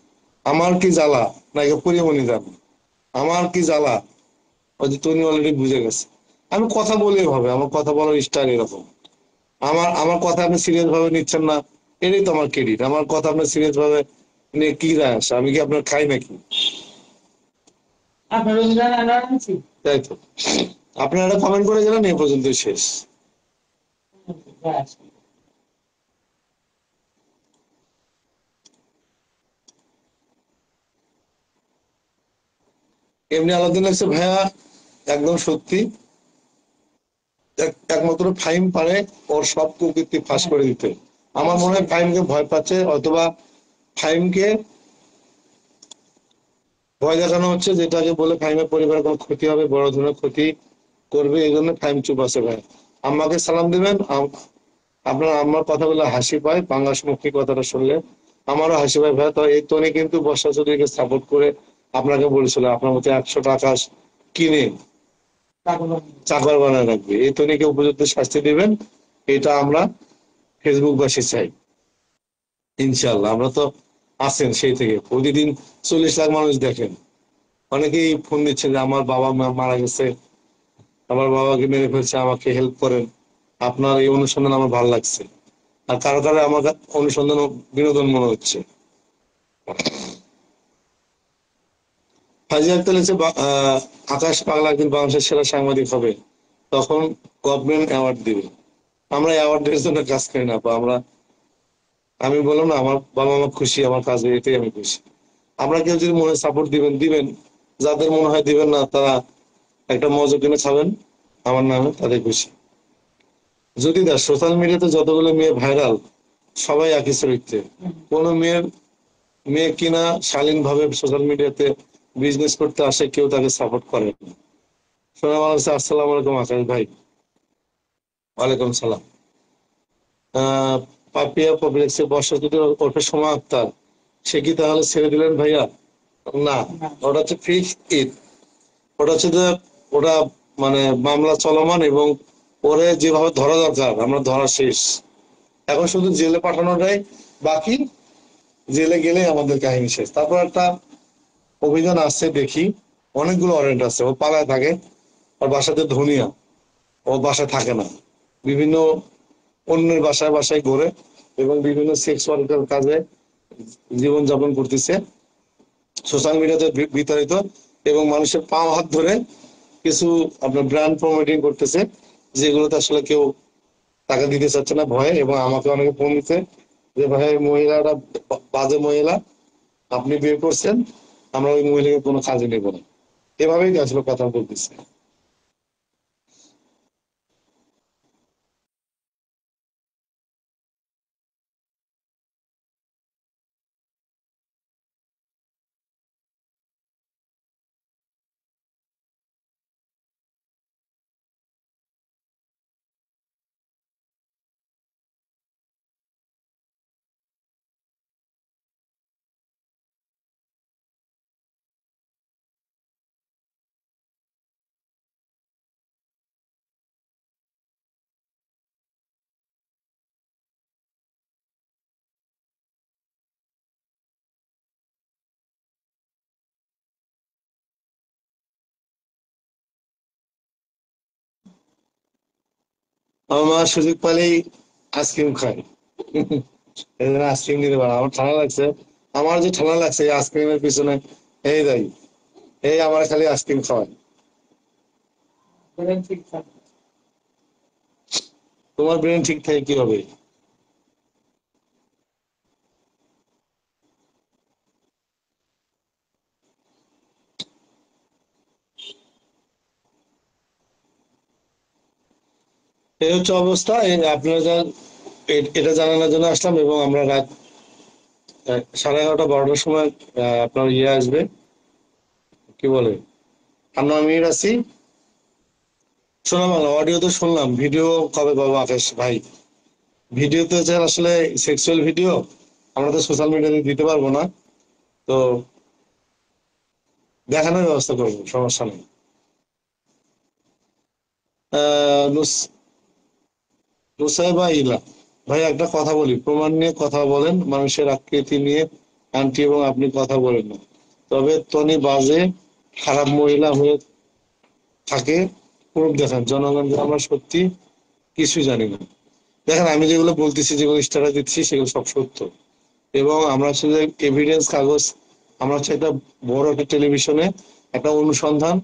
আমার কি জ্বালা নাকি পরিমণি জানে। আমার কি জ্বালা ওই যে তুমি অলরেডি বুঝে গেছে। আমি কথা বলে ভাবে, আমার কথা বলার স্টাইল এরকম। আমার কথা আপনি সিরিয়াস ভাবে নিচ্ছেন না, এটাই তো আমার ক্রেডিট। আমার কথা আপনি সিরিয়াস ভাবে নিয়ে কি রায় আসে, আমি কি আপনার খাই নাকি? আপনার রমজান আমরা আনছি। তাই তো, আপনারা কমেন্ট করে গেলেন, এ পর্যন্ত শেষ। এমনি আলাদিন লাগছে ভাইয়া, একদম সত্যি। একমাত্র ফাইম পারে ওর সব কুকীর্তি ফাঁস করে দিতে। আমার মনে হয় ফাইমকে ভয় পাচ্ছে, অথবা ফাইমকে ভয় দেখানো হচ্ছে, যেটাকে বলে ফাইমের পরিবারের কোনো ক্ষতি হবে, বড় ধরনের ক্ষতি করবে, এই জন্য ফাইম চুপ আছে। ভাই আম্মাকে সালাম দিবেন। আপনার আম্মার কথাগুলো হাসি পায়, পাঙ্গাস মুখী কথাটা শুনলে আমারও হাসি পায় ভাই। তো এই তনি কিন্তু বর্ষা চৌধুরীকে সাপোর্ট করে আপনাকে বলেছিল আপনার মতো 100টা আকাশ কিনে চাকর বানায় রাখবে। এই তনিকে উপযুক্ত শাস্তি দিবেন, এটা আমরা ফেসবুকবাসী চাই। ইনশাল্লাহ, আমরা তো আছেন সেই থেকে, প্রতিদিন 40 লাখ মানুষ দেখেন। অনেকেই ফোন দিচ্ছেন যে আমার বাবা মা মারা গেছে, আমার বাবাকে মেরে ফেলছে, আমাকে হেল্প করেন। আপনার এই অনুসন্ধান আমার ভালো লাগছে। আর কারো কারো আমার অনুসন্ধান ও বিনোদন মনে হচ্ছে। ফাইজি আক্তার লিখছে, আকাশ পাগলা একদিন বাংলাদেশের সেরা সাংবাদিক হবে, তখন গভর্নমেন্ট অ্যাওয়ার্ড দিবে। আমরা অ্যাওয়ার্ডের জন্য কাজ করি না, আমি বললাম না, আমার বাবা মা খুশি আমার কাজে, এটাই আমি খুশি। আমরা কেউ যদি মনে সাপোর্ট দিবেন দিবেন, যাদের মনে হয় দিবেন না, তারা একটা মজা কিনে খাবেন আমার নামে, তাদের খুশি। যদি দেখ সোশ্যাল মিডিয়াতে যতগুলো মেয়ে ভাইরাল, সবাই একই চরিত্রে। কোনো মেয়ে কিনা শালীন ভাবে সোশ্যাল মিডিয়াতে বিজনেস করতে আসে, কেউ তাকে সাপোর্ট করে না। শোনা বলছে, আসসালামু আলাইকুম আকাশ ভাই। ওয়ালাইকুম সালাম। পাপিয়া পবলিক্সে বর্ষা যদি ওরফে সোমা আক্তার, সে কি তাহলে ছেড়ে দিলেন ভাইয়া? না, ওটা হচ্ছে ফিক্সড ইট। ওটা হচ্ছে যে ওটা মানে মামলা চলমান, এবং ওরে যেভাবে ধরা দরকার আমরা ধরা শেষ। এখন শুধু জেলে পাঠানোটাই বাকি, জেলে গেলে আমাদের কাহিনী শেষ। তারপর একটা অভিযান আসছে দেখি, অনেকগুলো ওয়ারেন্ট আছে, ও পালায় থাকে। ওর বাসাতে ধনিয়া, ও বাসায় থাকে না, বিভিন্ন অন্যের বাসায় বাসায় ঘুরে এবং বিভিন্ন সেক্স ওয়ার্কের কাজে জীবনযাপন করতেছে। সোশ্যাল মিডিয়াতে বিতাড়িত, এবং মানুষের পা হাত ধরে কিছু আপনার ব্র্যান্ড প্রমোটিং করতেছে, যেগুলোতে আসলে কেউ টাকা দিতে চাচ্ছে না ভয়ে। এবং আমাকে অনেকে ফোন দিচ্ছে যে ভাই মহিলারা বাজে মহিলা, আপনি বিয়ে করছেন, আমরা ওই মহিলাকে কোনো কাজে নেব না। এভাবেই আসলে কথা বলতেছে। আমার মা সুযোগ পেলেই আইসক্রিম খায়। এই জন্য আইসক্রিম নিতে পারে। আমার ঠান্ডা লাগছে, আমার যে ঠান্ডা লাগছে এই আইসক্রিমের পিছনে এই দায়ী, এই আমার খালি আইসক্রিম খাওয়ায়। ঠিক থাকে। তোমার ব্রেন ঠিক থাকে কি হবে? এই হচ্ছে অবস্থা। আপনারা যা এটা জানানোর জন্য আসলাম। এবং আমরা রাত 11:30 12টার সময় আপনার ইয়ে আসবে, কি বলে, 9 মিনিট আছি। শোনা বাংলা অডিও তো শুনলাম, ভিডিও কবে পাবো আকাশ ভাই? ভিডিও তো হচ্ছে আসলে সেক্সুয়াল ভিডিও, আমরা তো সোশ্যাল মিডিয়াতে দিতে পারবো না। তো দেখানোর ব্যবস্থা করবো, সমস্যা নেই। নুসাইবা ইলা ভাই, একটা কথা বলি, প্রমাণ নিয়ে কথা বলেন, মানুষের আকৃতি নিয়ে আন্টি এবং আপনি কথা বলেন না। তবে তনি বাজে খারাপ মহিলা হয়ে থাকে, প্রুফ দেখান জনগণ যে আমরা সত্যি কিছু জানি না। দেখেন আমি যেগুলো বলতেছি, যেগুলো স্টারা দিচ্ছি, সেগুলো সব সত্য। এবং আমরা শুধু এভিডেন্স কাগজ, আমরা হচ্ছে একটা বড় একটা টেলিভিশনে একটা অনুসন্ধান,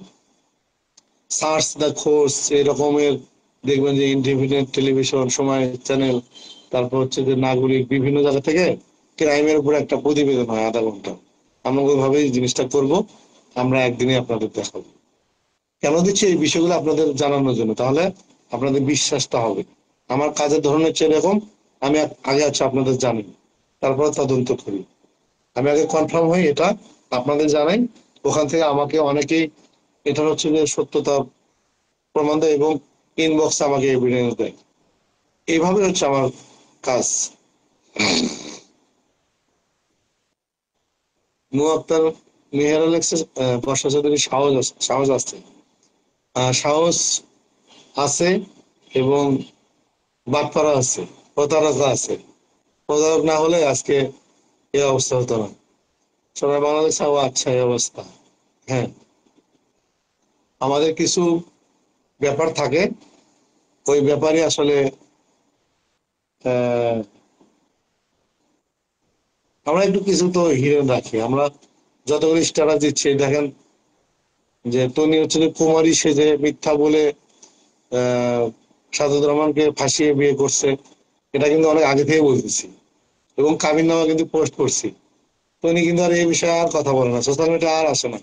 সার্চ দা খোঁজ এরকমের, দেখবেন যে ইন্ডিপেন্ডেন্ট টেলিভিশন, সময় চ্যানেল, তারপর হচ্ছে যে নাগরিক, বিভিন্ন জায়গা থেকে ক্রাইমের উপর একটা প্রতিবেদন হয় 1/2 ঘন্টা। আমরা ওইভাবেই জিনিসটা করব। আমরা একদিনে আপনাদের দেখাবো। কেন দিচ্ছি এই বিষয়গুলো আপনাদের জানানোর জন্য, তাহলে আপনাদের বিশ্বাসটা হবে। আমার কাজের ধরন হচ্ছে এরকম, আমি আগে আছে আপনাদের জানি, তারপরে তদন্ত করি। আমি আগে কনফার্ম হই, এটা আপনাদের জানাই, ওখান থেকে আমাকে অনেকেই এটার হচ্ছে যে সত্যতা প্রমাণ দেয় এবং ইনবক্সে আমাকে এভিডেন্স দেয়। এইভাবে হচ্ছে আমার কাজ। নু আক্তার মেহের আলেক্সের বর্ষা চৌধুরী সাহস আছে, সাহস আছে এবং বাটপাড়া আছে, প্রতারকরা আছে। প্রতারক না হলে আজকে এই অবস্থা হতো না। সোনার বাংলাদেশ আচ্ছা এই অবস্থা। হ্যাঁ, আমাদের কিছু ব্যাপার থাকে, ওই ব্যাপারে আসলে আহ আমরা একটু কিছু তো হিরো রাখি। আমরা যতগুলো স্ট্যাটাস দিচ্ছি, দেখেন যে তনি হচ্ছে যে কুমারী সেজে মিথ্যা বলে আহ সাদুর রহমানকে ফাঁসিয়ে বিয়ে করছে, এটা কিন্তু অনেক আগে থেকে বলতেছি। এবং কাবিন নামা কিন্তু পোস্ট করছি। তনি কিন্তু আর এই বিষয়ে আর কথা বলে না, সোশ্যাল মিডিয়া আর আসে না।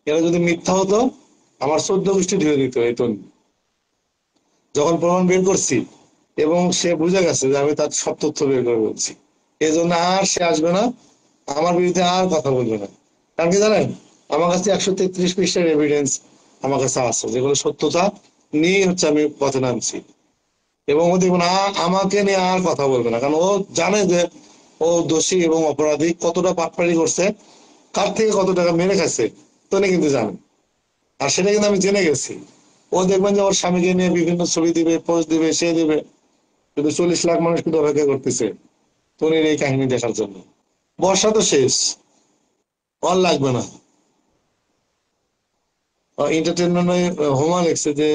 এটা যদি মিথ্যা হতো, আমার 14 গোষ্ঠী ঢেলে দিত এই তনি। যখন প্রমাণ বের করছি এবং সে বুঝে গেছে যে আমি তার সব তথ্য বের করে বলছি, এই জন্য আর সে আসবে না, আমার বিরুদ্ধে আর কথা বলবে না। কারণ কি জানেন, আমার কাছে 133 পৃষ্ঠার এভিডেন্স আমার কাছে আছে, যেগুলো সত্যতা নিয়ে হচ্ছে আমি পথে নামছি। এবং ও দেখুন আমাকে নিয়ে আর কথা বলবে না, কারণ ও জানে যে ও দোষী এবং অপরাধী, কতটা পাটপাড়ি করছে, কার থেকে কত টাকা মেরে খাচ্ছে, তো কিন্তু জানে। আর সেটা কিন্তু আমি জেনে গেছি। ও দেখবেন যে ওর স্বামীকে নিয়ে বিভিন্ন ছবি দিবে, পোস্ট দিবে, সে দিবে, কিন্তু 40 লাখ মানুষ কিন্তু অপেক্ষা করতেছে তনির এই কাহিনী দেখার জন্য। বর্ষা তো শেষ, আর লাগবে না। এন্টারটেনমেন্ট হোমা লিখছে যে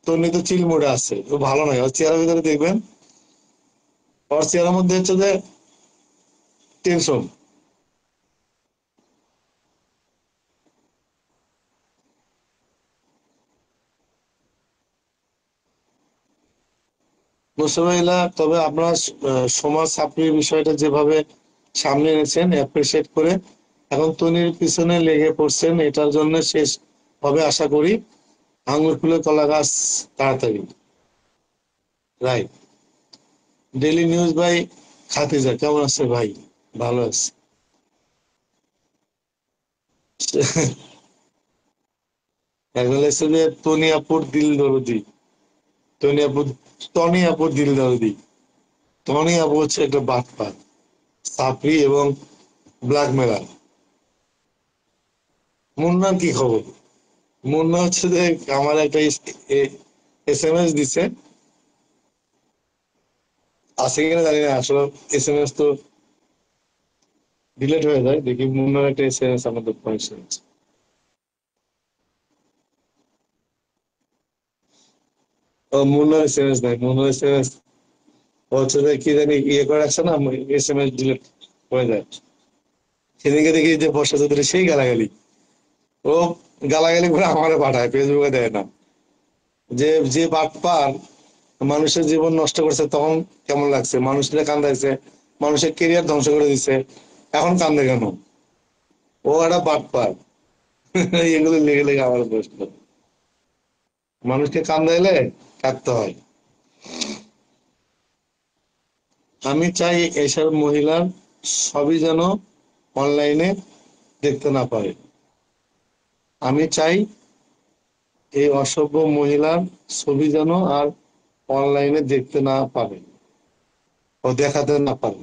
তনি তো চিল মোডে আছে, ও ভালো নয়। ওর চেহারার ভিতরে দেখবেন, ওর চেহারার মধ্যে হচ্ছে যে টেনশন। মুসলিমা, তবে আপনার সমাজ ছাত্রীর বিষয়টা যেভাবে সামনে এনেছেন অ্যাপ্রিসিয়েট করে, এখন তনির পিছনে লেগে পড়ছেন, এটার জন্য শেষ হবে আশা করি। আঙুর ফুলে কলা গাছ তাড়াতাড়ি। রাইট। ডেইলি নিউজ ভাই, খাতিজা কেমন আছে ভাই? ভালো আছে। এখন হচ্ছে যে তনিয়াপুর দিল দরদি, তনিয়াপুর, তনিয়াপুর দিল দরদি। তনিয়াপু হচ্ছে একটা বাটপার, সাপড়ি এবং ব্ল্যাকমেলার। মুন্নার কি খবর? মুন্না হচ্ছে যে আমার একটা SMS দিছে, আছে কিনা জানি না, আসলে SMS তো ডিলিট হয়ে যায়। দেখি মুন্নার একটা SMS আমাদের পয়সা। ও মুন্নার SMS নাই, মুন্নার SMS হচ্ছে যে কি জানি ইয়ে করে রাখছে না, SMS ডিলিট হয়ে যায়। সেদিনকে দেখি যে বর্ষা চৌধুরী সেই গালাগালি, ও গালাগালি করে আমারে পাঠায়, ফেসবুকে দেয় না। যে যে বাটপার মানুষের জীবন নষ্ট করছে তখন কেমন লাগছে, মানুষের কান্দাইছে, মানুষের কেরিয়ার ধ্বংস করে দিছে, এখন কান্দে কেন? ও একটা বাটপার। এগুলো লেগে লেগে আমার প্রশ্ন। মানুষকে কান্দাইলে কাঁদতে হয়। আমি চাই এসব মহিলার সবই যেন অনলাইনে দেখতে না পারে। আমি চাই এই অসভ্য মহিলার ছবি যেন আর অনলাইনে দেখতে না পাবে ও দেখাতে না পারে।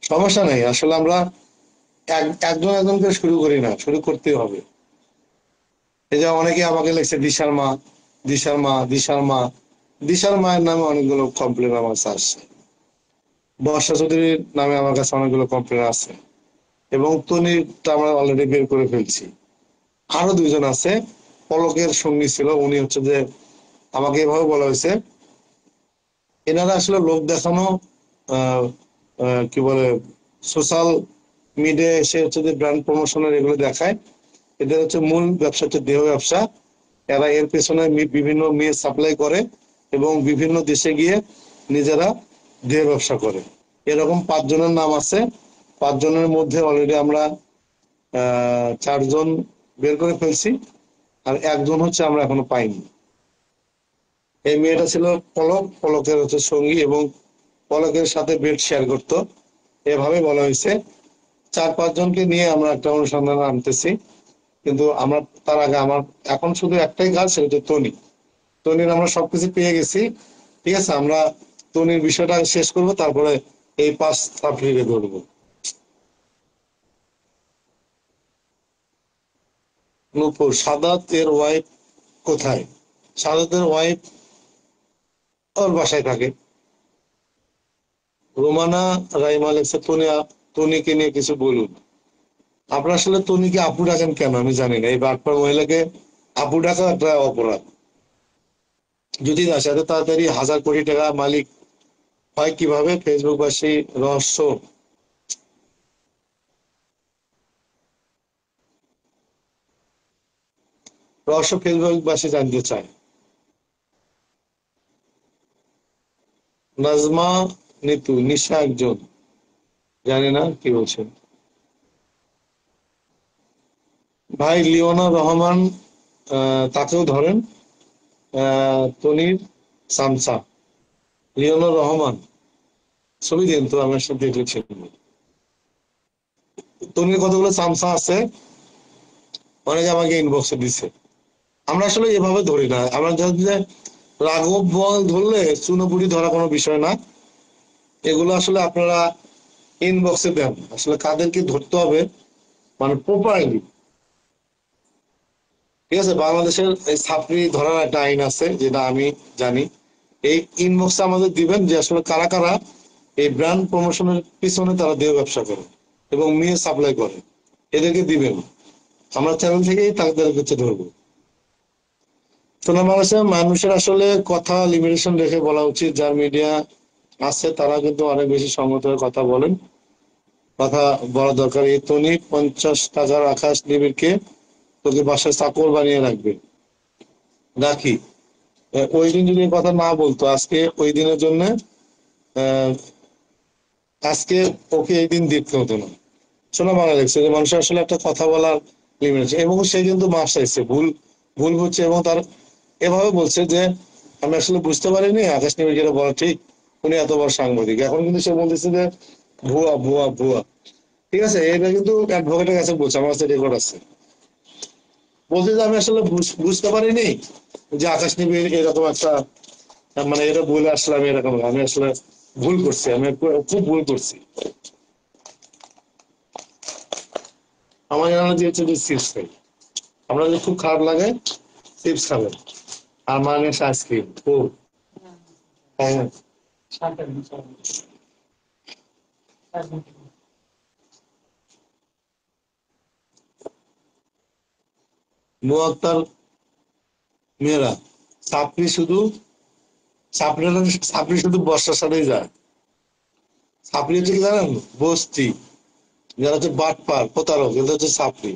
সমস্যা নেই, আসলে আমরা একজন একজনকে শুরু করি না, শুরু করতে হবে। এই যে অনেকে আমাকে লিখছে দিশার মা, দিশার মা, দিশার মা। দিশার মায়ের নামে অনেকগুলো কমপ্লেন আমার কাছে আসছে। বর্ষা চৌধুরীর নামে আমার কাছে অনেকগুলো কমপ্লেন আছে, এবং তনিরটা আমরা অলরেডি বের করে ফেলছি। আরো দুইজন আছে, পলকের সঙ্গী ছিল, উনি হচ্ছে যে আমাকে এভাবে বলা হয়েছে, এনারা আসলে লোক দেখানো, আহ, কি বলে, সোশ্যাল মিডিয়ায় এসে হচ্ছে যে ব্র্যান্ড প্রমোশনের এগুলো দেখায়। এদের হচ্ছে মূল ব্যবসা হচ্ছে দেহ ব্যবসা। এরা এর পেছনে বিভিন্ন মেয়ে সাপ্লাই করে এবং বিভিন্ন দেশে গিয়ে নিজেরা দেহ ব্যবসা করে। এরকম 5 জনের নাম আছে। 5 জনের মধ্যে অলরেডি আমরা 4 জন বের করে ফেলছি, আর একজন হচ্ছে আমরা এখনো পাইনি। এই মেয়েটা ছিল পলক, পলকের হচ্ছে সঙ্গী এবং পলকের সাথে বেড শেয়ার করতো, এভাবে বলা হয়েছে। 4-5 জনকে নিয়ে আমরা একটা অনুসন্ধান আনতেছি, কিন্তু আমরা তার আগে আমার এখন শুধু একটাই কাজ, সেটা হচ্ছে তনি। তনির আমরা সবকিছু পেয়ে গেছি, ঠিক আছে। আমরা তনির বিষয়টা শেষ করব, তারপরে এই 5 সাপ্লিকে ধরবো। নূপুর, সাদাতের ওয়াইফ কোথায়? সাদাতের ওয়াইফ ওর বাসায় থাকে। রোমানা রাইমা লেখছে তনিকে নিয়ে কিছু বলুন। আপনার আসলে তনিকে আপু ডাকেন কেন আমি জানি না। এই বাটপার মহিলাকে আপু ডাকা একটা অপরাধ। যদি না সাথে তাড়াতাড়ি 1000 কোটি টাকা মালিক হয় কিভাবে, ফেসবুকবাসী রহস্য। রহস্য ফেসবুকবাসী জানতে চায়। নাজমা নিতু, নিশা একজন, জানি না কি বলছেন ভাই। লিওনা রহমান, তাকেও ধরেন। তনির সামসা, লিওনা রহমান, ছবি দিন তো, আমার সাথে দেখেছি। তনির কতগুলো সামসা আছে, অনেকে আমাকে ইনবক্সে দিছে। আমরা আসলে এভাবে ধরি না, আমরা জানি যে রাঘব বল ধরলে চুনোপুরি ধরা কোনো বিষয় না। এগুলো আসলে আপনারা ইনবক্সে দেন, আসলে কাদেরকে ধরতে হবে মানে প্রপারলি, ঠিক আছে। বাংলাদেশের এই ছাপড়ি ধরার একটা আইন আছে, যেটা আমি জানি। এই ইনবক্সে আমাদের দিবেন যে আসলে কারা কারা এই ব্র্যান্ড প্রমোশনের পিছনে তারা দেহ ব্যবসা করে এবং মেয়ে সাপ্লাই করে, এদেরকে দিবেন। আমরা চ্যানেল থেকেই তাদের হচ্ছে ধরবো। বাংলাদেশের মানুষের আসলে কথা লিমিটেশন রেখে বলা উচিত। যার মিডিয়া আছে তারা কিন্তু অনেক বেশি সংগত হয়ে কথা বলেন, কথা বলা দরকার। এই তনি 50 টাকার আকাশ নিবিড়কে তোকে বাসায় চাকর বানিয়ে রাখবে, রাখি। ওই দিন যদি এই কথা না বলতো, আজকে ওই দিনের জন্য আজকে ওকে এই দিন দেখতে হতো না। শোনা ভালো লাগছে যে মানুষের আসলে একটা কথা বলার লিমিট আছে, এবং সে কিন্তু মাফ চাইছে, ভুল ভুল বুঝছে, এবং তার এভাবে বলছে যে আমি আসলে বুঝতে পারিনি আকাশ নেমে যেটা বলা ঠিক, উনি এত বড় সাংবাদিক। এখন কিন্তু সে বলতেছে যে ভুয়া ভুয়া ভুয়া। ঠিক আছে, এটা কিন্তু অ্যাডভোকেটের কাছে বলছে, আমার কাছে রেকর্ড আছে। বলছে যে আমি আসলে বুঝতে পারিনি যে আকাশ নেমে এরকম একটা, মানে এটা বলে আসলে আমি এরকম, আমি আসলে ভুল করছি, আমি খুব ভুল করছি। আমার এনার্জি হচ্ছে যে চিপস খাই, আমরা যদি খুব খারাপ লাগে চিপস খাবেন, আর মানে আইসক্রিম খুব। হ্যাঁ, মুয়াত্তার মেয়েরা চাপড়ি শুধু, চাপড়ি শুধু বর্ষার সাথেই যায়। চাপড়ি হচ্ছে কি জানেন, বস্তি, যারা হচ্ছে বাটপার প্রতারক, এটা হচ্ছে চাপড়ি।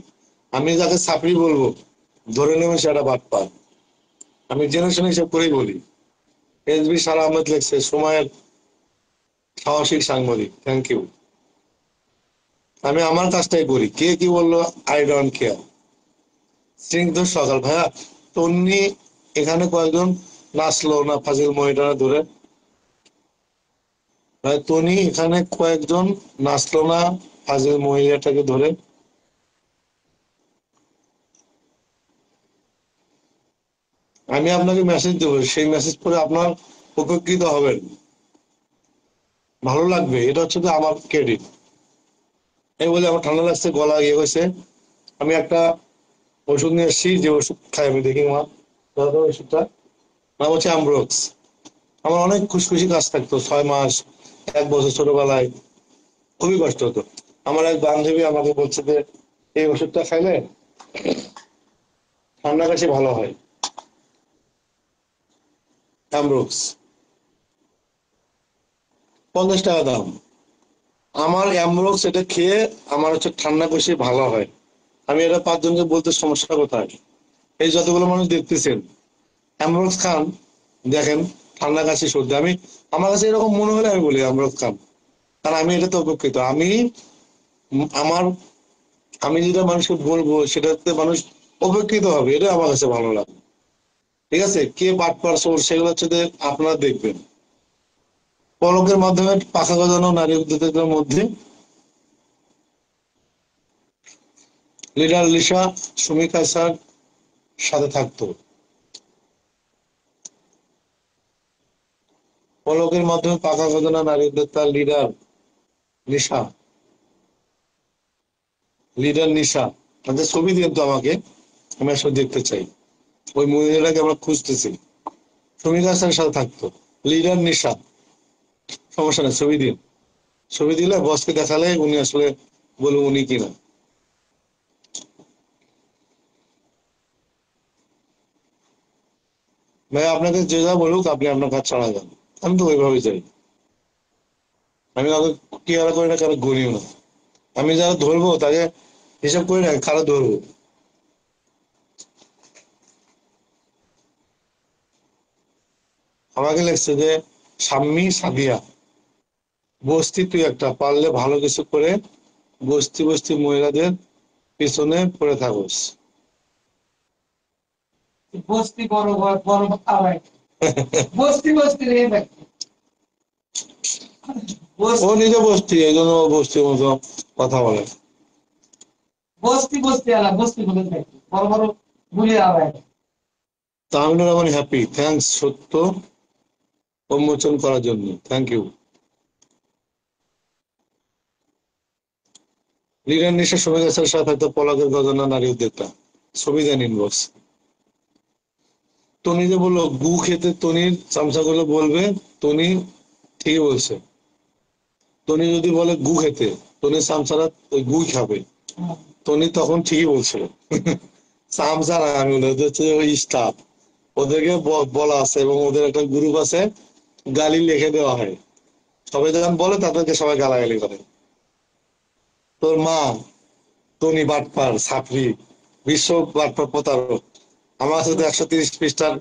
আমি যাকে চাপড়ি বলবো ধরে নেবেন সেটা বাটপার। আমি জেনে শুনে হিসাব করেই বলি। এসবি সার আহমেদ লেখছে সময়ের সাহসিক সাংবাদিক, থ্যাংক ইউ। আমি আমার কাজটাই করি, কে কি বললো আই ডোন্ট কেয়ার। স্নিগ্ধ সকাল ভাইয়া, তন্নি এখানে কয়েকজন নাচলো না ফাজিল মহিলারা ধরে? ভাই তনি এখানে কয়েকজন নাচলো না ফাজিল মহিলাটাকে ধরে? আমি আপনাকে মেসেজ দেবো, সেই মেসেজ পড়ে আপনার উপকৃত হবেন, ভালো লাগবে, এটা হচ্ছে যে আমার ক্রেডিট। এই বলে আমার ঠান্ডা লাগছে, গলা ইয়ে হয়েছে, আমি একটা ওষুধ নিয়ে এসেছি, যে ওষুধ খাই আমি, দেখি মা দাদা ওষুধটা নাম হচ্ছে অ্যামব্রক্স। আমার অনেক খুশখুশি কাজ থাকতো 6 মাস 1 বছর ছোটবেলায়, খুবই কষ্ট হতো। আমার এক বান্ধবী আমাকে বলছে যে এই ওষুধটা খাইলে ঠান্ডা কাশি ভালো হয়, অ্যামব্রক্স, 50 টাকা দাম। আমার অ্যামব্রক্স এটা খেয়ে আমার হচ্ছে ঠান্ডা কাশি ভালো হয়। আমি এটা 5 জনকে বলতে সমস্যা কোথায়? এই যতগুলো মানুষ দেখতেছেন অ্যামব্রক্স খান, দেখেন ঠান্ডা কাশি সর্দি। আমি আমার কাছে এরকম মনে হলে আমি বলি অ্যামব্রক্স খান, কারণ আমি এটাতে উপকৃত। আমার আমি যেটা মানুষকে বলবো সেটাতে মানুষ উপকৃত হবে, এটা আমার কাছে ভালো লাগে। ঠিক আছে, কে বাটপার সোর সেগুলো হচ্ছে যে আপনারা দেখবেন। পলকের মাধ্যমে পাখা গজানো নারী উদ্যোক্তাদের মধ্যে লিডার লিসা সুমিকা স্যার সাথে থাকতো। পলকের মাধ্যমে পাখা গজানো নারী উদ্যোক্তা লিডার নিশা, লিডার নিশা, তাদের ছবি দিন তো আমাকে, আমি আসলে দেখতে চাই। ওই মহিলাটাকে আমরা খুঁজতেছি, সুমিকা স্যারের সাথে থাকতো, লিডার নিশা। সমস্যা নেই, ছবি দিন, ছবি দিলে বসকে দেখালে উনি আসলে বলবো উনি কিনা। ভাই আপনাকে যে যা বলুক আপনি আপনার কাজ চালা যান, আমি তো ওইভাবে যাই। আমি কাউকে কি আর করি না, কারো গড়িও না। আমি যারা ধরবো তাকে হিসাব করি না কারা ধরবো। আমাকে লেগছে যে সাম্মি সাদিয়া, বস্তি তুই একটা পারলে ভালো কিছু করে বস্তি বস্তি মহিলাদের পিছনে পড়ে থাকোস। বস্তি বড় ঘর বড় খাওয়াই, বস্তি বস্তি রে ভাই, ও নিজে বস্তি, এই জন্য ও বস্তির মতো কথা বলে। বস্তি বস্তি আলা বস্তি বলে থাকি, বড় বড় বুলি আওয়াজ। তাহমিনুর রহমান হ্যাপি, থ্যাংকস সত্য উন্মোচন করার জন্য, থ্যাংক ইউ। লিডার নিশা সময় গেছে সাথে তো পলাকের গজনা নারী উদ্যোক্তা, ছবি দেন ইনবক্স। টনি যে বললো গু খেতে টনির চামচা করে বলবে, টনি ঠিকই বলছে। টনি যদি বলে গু খেতে, টনির চামচারা ওই গুই খাবে, টনি তখন ঠিকই বলছিল। চামচা না, আমি বলি ওদের হচ্ছে ওই স্টাফ, ওদেরকে বলা আছে এবং ওদের একটা গ্রুপ আছে, গালি লিখে দেওয়া হয়, সবাই যখন বলে তাদেরকে সবাই গালাগালি করে। তোর মা টনি বাটপার ছাপরি, বিশ্ব প্রতারক। আমার কাছে তো 130 পৃষ্ঠার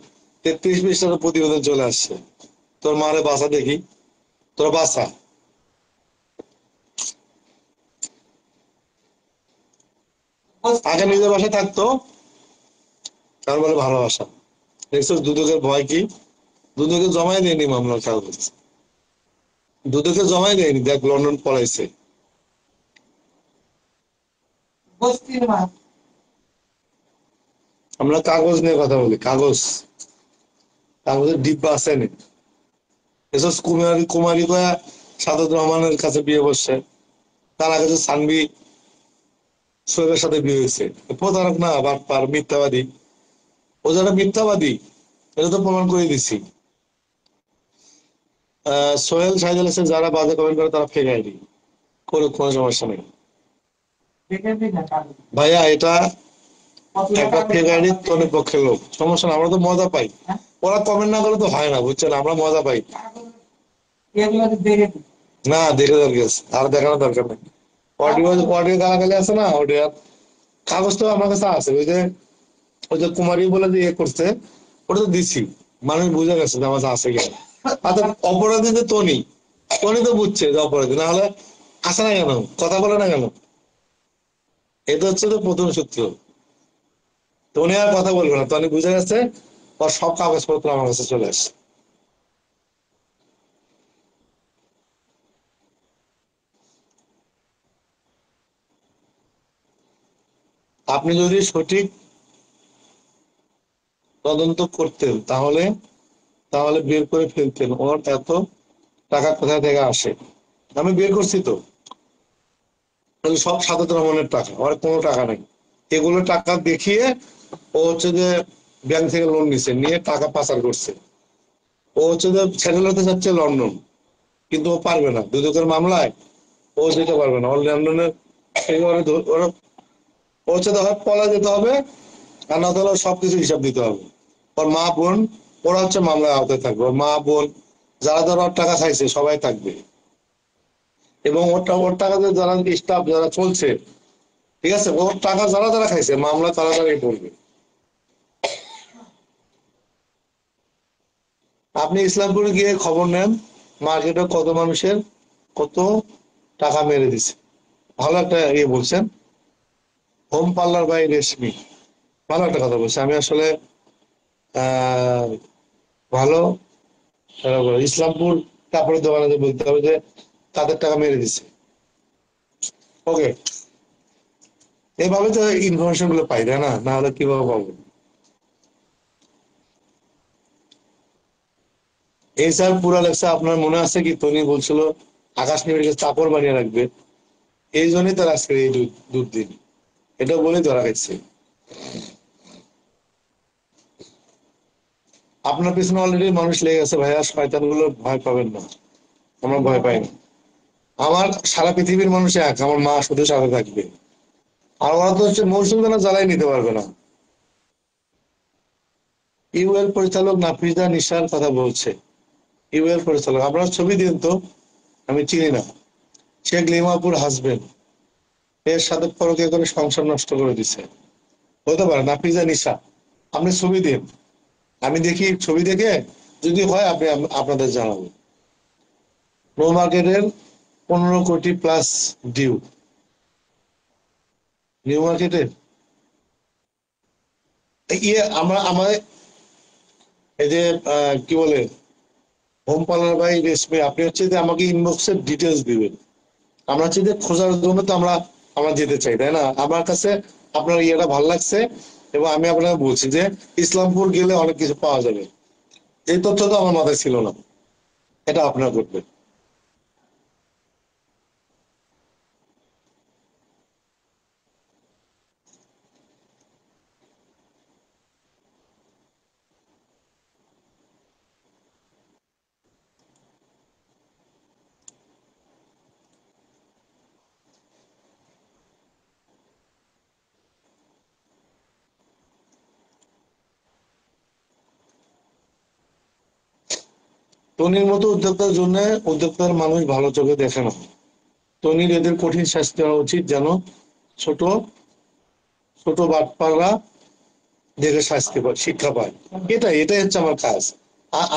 33 পৃষ্ঠার প্রতিবেদন চলে আসছে। তোর মারে বাসা দেখি, তোর বাসা। আগে নিজের বাসায় থাকতো, তার বলে ভালোবাসা। দেখছো দুদকের ভয় কি? দুদকে জমাই দেয়নি মামলার কাগজ, দুদকে জমাই দেয়নি, দেখ লন্ডন পলাইছে। বস্তির মা। আমরা কাগজ নিয়ে কথা বলি, কাগজ, কাগজের ডিব্বা আছে নি। এসব কুমারী কুমারী কয়া সাদত রহমানের কাছে বিয়ে বসছে, তার আগে তো সানভি সোহেবের সাথে বিয়ে হয়েছে। প্রতারক না, বাটপার, মিথ্যাবাদী। ও যারা মিথ্যাবাদী, এটা তো প্রমাণ করে দিছি। সোহেল শাহিদুল হাসান যারা বাজে কমেন্ট করে তারা ফেক আইডি, কোনো সমস্যা নেই দেখে দিন না কাগজ। ভাইয়া। এটা কত একটা টাকা ফেক আইডি তনের পক্ষের লোক, সমস্যা না, আমরা তো মজা পাই। ওরা কমেন্ট না করলে তো হয় না, বুঝছেন, আমরা মজা পাই। এগুলো দেখে দিন। না দেখে দরকার আছে, আর দেখানোর দরকার নেই। অডিও অডিও গালাগালি আছে না, অডিও কাগজ তো আমার কাছে আছে। ওই যে কুমারী বলে যে ইয়ে করছে, ওটা তো দিছি, মানুষ বুঝে গেছে যে আমার কাছে আছে কিনা। আচ্ছা, অপরাধী যে তনি, তনি তো বুঝছে যে অপরাধী, না হলে আসে না কেন, কথা বলে না কেন? এটা হচ্ছে তো প্রথম সূত্র। তনি আর কথা বলবে না, তনি বুঝে গেছে, ওর সব কাগজপত্র আমার কাছে চলে আসছে। আপনি যদি সঠিক তদন্ত করতেন তাহলে তাহলে বের করে ফেলতেন ওর এত টাকা কোথা থেকে আসে। আমি বের করছি তো, তাহলে সব সাদত রহমানের টাকা, ওর কোনো টাকা নেই। এগুলো টাকা দেখিয়ে ও হচ্ছে যে ব্যাংক থেকে লোন নিছে, নিয়ে টাকা পাচার করছে। ও হচ্ছে যে সেটেল হতে চাচ্ছে লন্ডন, কিন্তু ও পারবে না, দুদকের মামলায় ও যেতে পারবে না। ওর লন্ডনের ও হচ্ছে হয় পলা যেতে হবে, আর না তাহলে ওর সবকিছু হিসাব দিতে হবে। ওর মা বোন, ওরা হচ্ছে মামলায় আওতায় থাকবে। ওর মা বোন যারা যারা ওর টাকা খাইছে সবাই থাকবে, এবং ওর টাকাতে যারা স্টাফ যারা চলছে, ঠিক আছে, ওর টাকা যারা যারা খাইছে মামলা তারা তারাই পড়বে। আপনি ইসলামপুরে গিয়ে খবর নেন, মার্কেটে কত মানুষের কত টাকা মেরে দিছে। ভালো একটা ইয়ে বলছেন, হোম পার্লার বাই রেশমি, ভালো একটা কথা বলছে। আমি আসলে আহ ভালো ইসলামপুর কাপড়ের দোকানে বলতে হবে যে তাদের টাকা মেরে দিছে। ওকে, এভাবে তো ইনফরমেশন গুলো পাই, তাই না? না হলে কিভাবে পাবো? এই স্যার পুরা লেখছে আপনার মনে আছে কি? তনি বলছিল আকাশ নিবিড়কে চাপড় বানিয়ে রাখবে, এই জন্যই তার আজকে এই দুর্দিন। এটা বলেই ধরা খাইছে। আপনার পিছনে অলরেডি মানুষ লেগে গেছে ভাইয়া, শয়তান গুলো ভয় পাবেন না, আমরা ভয় পাই না। আমার সারা পৃথিবীর মানুষ এক, আমার মা শুধু সাথে থাকবে। আর ওরা তো হচ্ছে মৌসুম যেন জ্বালাই নিতে পারবে না। ইউএল পরিচালক নাফিজা নিশার কথা বলছে। ইউএল পরিচালক, আপনার ছবি দিন তো, আমি চিনি না। শেখ লিমাপুর হাসবেন্ড, এর সাথে পরকীয়া করে সংসার নষ্ট করে দিছে। হতে পারে নাফিজা নিশা, আপনি ছবি দিন, আমি দেখি, ছবি দেখে যদি হয় আপনি আপনাদের জানাবো। নো মার্কেটের 15 কোটি প্লাস ডিউ, নিউ মার্কেটের ইয়ে আমরা আমাদের এই যে কি বলে হোম পার্লার বাই রেশমি, আপনি হচ্ছে যে আমাকে ইনবক্সের ডিটেলস দিবেন। আমরা হচ্ছে যে খোঁজার জন্য তো আমরা আমরা যেতে চাই, তাই না? আমার কাছে আপনার ইয়েটা ভালো লাগছে, এবং আমি আপনাকে বলছি যে ইসলামপুর গেলে অনেক কিছু পাওয়া যাবে। এই তথ্য তো আমার মাথায় ছিল না, এটা আপনার করবেন। তনির মতো উদ্যোক্তার জন্য উদ্যোক্তার মানুষ ভালো চোখে দেখে না। তনির এদের কঠিন শাস্তি হওয়া উচিত, যেন ছোট ছোট বাটপাররা দেখে শাস্তি পায়, শিক্ষা পায়। এটাই হচ্ছে আমার কাজ।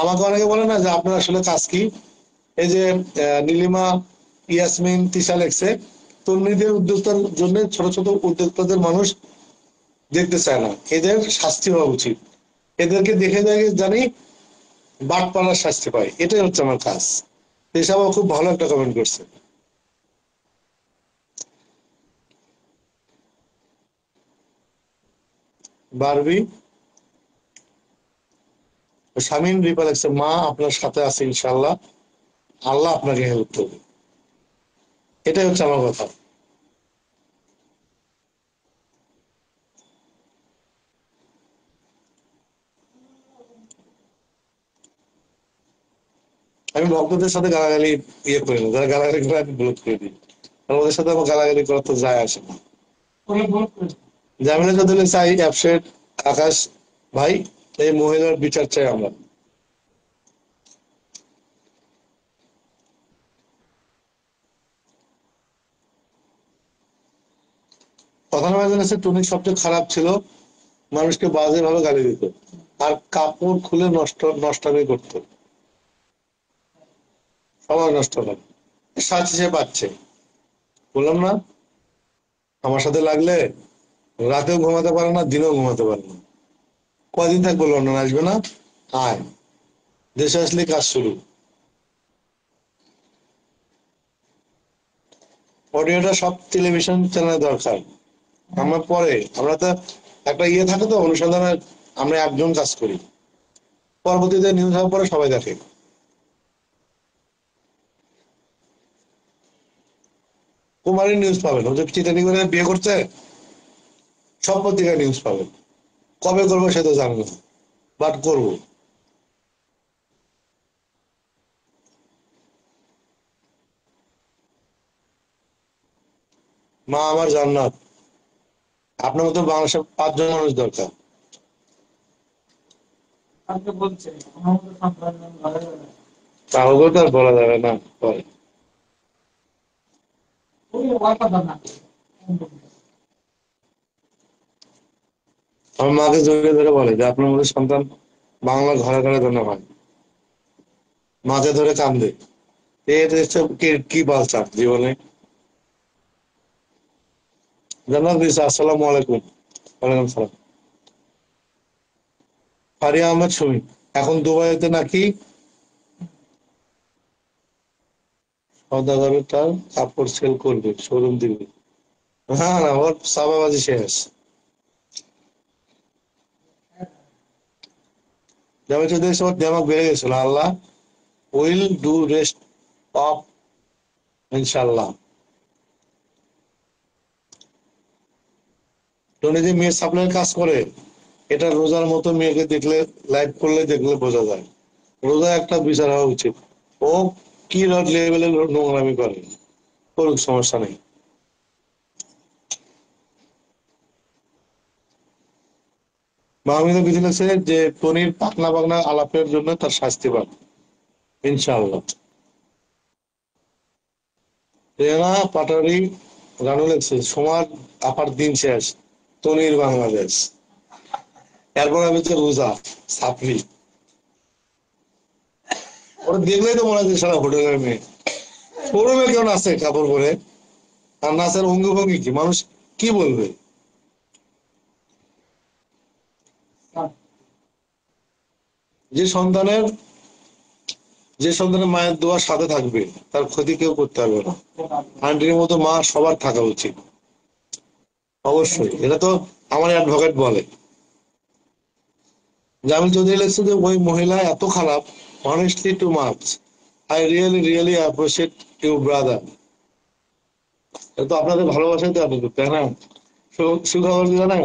আমাকে অনেকে বলে না যে আপনার আসলে কাজ কি। এই যে নীলিমা ইয়াসমিন তিশা লেখছে, তরুণীদের উদ্যোক্তার জন্য ছোট ছোট উদ্যোক্তাদের মানুষ দেখতে চায় না, এদের শাস্তি হওয়া উচিত। এদেরকে দেখে দেখে জানি বাটপাড়ার শাস্তি পায়, এটাই হচ্ছে আমার কাজ। এসবও খুব ভালো একটা কমেন্ট করছে। বারবি শামিন রিপা লেখছে, মা আপনার সাথে আছে ইনশাল্লাহ, আল্লাহ আপনাকে হেল্প করবে। এটাই হচ্ছে আমার কথা। আমি ভক্তদের সাথে গালাগালি করি না, যারা গালাগালি করে আমি ব্লক করে দিই, আর ওদের সাথে আমার গালাগালি করার তো যায় আসে না। জামিলা চৌধুরী চাই অ্যাপসেট আকাশ ভাই, এই মহিলার বিচার চাই আমরা। কথা না জানাচ্ছে টুনি সবচেয়ে খারাপ ছিল, মানুষকে বাজে ভাবে গালি দিত আর কাপড় খুলে নষ্টামি করতো, সবাই নষ্ট করে। সাথে সে পাচ্ছে, বললাম না, আমার সাথে লাগলে রাতেও ঘুমাতে পারে না, দিনেও ঘুমাতে পারে না। কয়দিন থাকবো লন্ডন, আসবে না? আয়, দেশে আসলে কাজ শুরু। অডিওটা সব টেলিভিশন চ্যানেলে দরকার। আমরা তো একটা থাকে তো অনুসন্ধানের, আমরা একজন কাজ করি, পরবর্তীতে নিউজ হওয়ার পরে সবাই দেখে। কুমারী নিউজ পাবেন, ও যে চিটানি করে বিয়ে করছে, সব পত্রিকায় নিউজ পাবেন। কবে করবো সে তো জানবো, বাট করবো। মা আমার জান্নাত, আপনার মতো বাংলাদেশে 5 জন মানুষ দরকার। তাহলে তো আর বলা যাবে না পরে। আমার মাকে জড়িয়ে ধরে বলে যে আপনার মতো সন্তান বাংলা ঘরে ঘরে জন্য হয়, মাঝে ধরে কান্দে। এটা হচ্ছে কি বালচাল জীবনে। জান্নাত দিচ্ছে, আসসালামু আলাইকুম। ওয়ালাইকুম সালাম। ফারিয়া আহমেদ সুমি, এখন দুবাইতে নাকি সওদাগরের তার কাপড় সেল করবে, শোরুম দিবে। হ্যাঁ না, ওর চাপাবাজি শেষ। যেমন চৌধুরী সবার দেমাগ বেড়ে গেছিল, আল্লাহ উইল ডু রেস্ট অফ ইনশাল্লাহ। টনি যে মেয়ে সাপ্লাইয়ের কাজ করে, এটা রোজার মতো মেয়েকে দেখলে, লাইভ করলে দেখলে বোঝা যায়। রোজা একটা বিচার হওয়া উচিত। ও কি লেভেলের নোংরামি করে, করুক, সমস্যা নেই। মাহমিদা বিধি লাগছে যে টনির পাকনা পাকনা আলাপের জন্য তার শাস্তি পাবে ইনশাআল্লাহ। রেনা পাটারি রানু লেগছে, সমাজ আপার দিন শেষ, টনির বাংলাদেশ। এরপর আমি হচ্ছে রোজা সাপড়ি, ওরা দেখলেই তো মনে হয় সারা হোটেলের মেয়ে। শোরুমে কেউ নাচে কাপড় পরে, আর নাচের অঙ্গি ভঙ্গি কি, মানুষ কি বলবে? যে সন্তানের যে সন্তানের মায়ের দোয়ার সাথে থাকবে, তার ক্ষতি কেউ করতে পারবে না। আন্টির মতো মা সবার থাকা উচিত, অবশ্যই। এটা তো আমার অ্যাডভোকেট বলে। জামিল চৌধুরী লেগছে যে ওই মহিলা এত খারাপ, honestly too much, I really really appreciate you brother. এটা তো আপনাদের ভালোবাসাই তো এত, তাই না? সুখবর কি জানেন,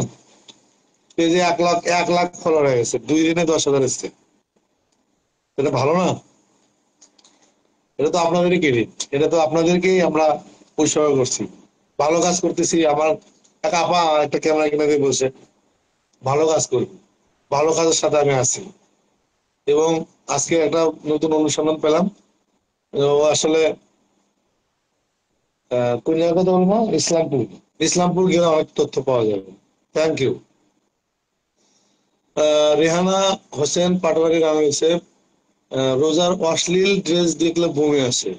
পেজে 1 লাখ ফলোয়ার হয়ে গেছে, 2 দিনে 10,000 এসছে। এটা ভালো না? এটা তো আপনাদেরই ক্রেডিট, এটা তো আপনাদেরকেই আমরা উৎসর্গ করছি। ভালো কাজ করতেছি। আমার এক আপা একটা ক্যামেরা কিনে দিয়ে বলছে, ভালো কাজ করবি, ভালো কাজের সাথে আমি আছি। এবং আজকে একটা নতুন অনুসন্ধান পেলাম, ও আসলে কোন জায়গার কথা বলবো, ইসলামপুর। ইসলামপুর গেলে অনেক তথ্য পাওয়া যাবে। Thank you. রেহানা হোসেন পাটোয়ারি গান গেছে, রোজার অশ্লীল ড্রেস দেখলে বমি আসে।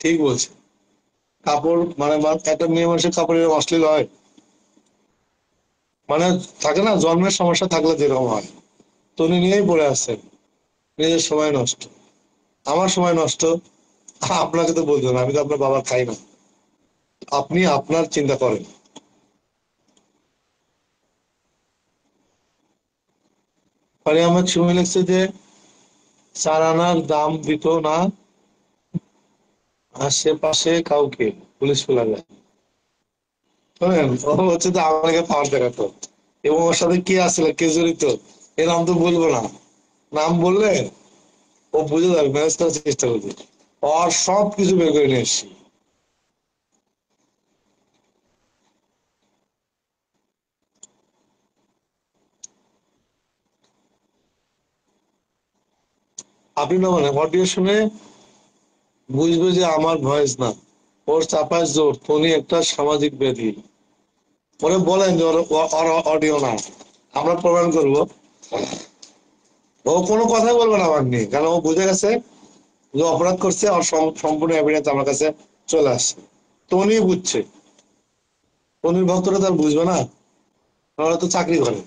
ঠিক বলছে। কাপড় মানে একটা মেয়ে মানুষের কাপড় এরকম অশ্লীল হয়? মানে থাকে না, জন্মের সমস্যা থাকলে যেরকম হয়, তো উনি নিয়েই পড়ে আসছেন। নিজের সময় নষ্ট, আমার সময় নষ্ট। আপনাকে তো বলতে হবে, আমি তো আপনার বাবার খাই না। আপনি আপনার চিন্তা করেন। ফারি আহমেদ সুমি লিখছে যে 4 আনার দাম দিত না আশেপাশে কাউকে, পুলিশ ফেলালে। শোনেন, ও হচ্ছে তো আমাকে পাওয়ার দেখাতো, এবং ওর সাথে কে আসছিল, কে জড়িত, এর নাম তো বলবো না। নাম বললে ও বুঝে যাবে, ম্যানেজ করার চেষ্টা করবে। আর সব কিছু বের করে নিয়ে এসছি। আপনি না মানে অডিও শুনে বুঝবে যে আমার ভয়েস না, ওর চাপায় জোর, উনি একটা সামাজিক ব্যাধি। ওরে বলেন যে ওর অডিও না, আমরা প্রমাণ করবো। ও কোনো কথাই বলবে না আমার নিয়ে, কারণ ও বুঝে গেছে যে অপরাধ করছে, আর সম্পূর্ণ এভিডেন্স আমার কাছে চলে আসছে। তো উনি বুঝছে, উনি ভক্তরা তার বুঝবে না, ওরা তো চাকরি করে।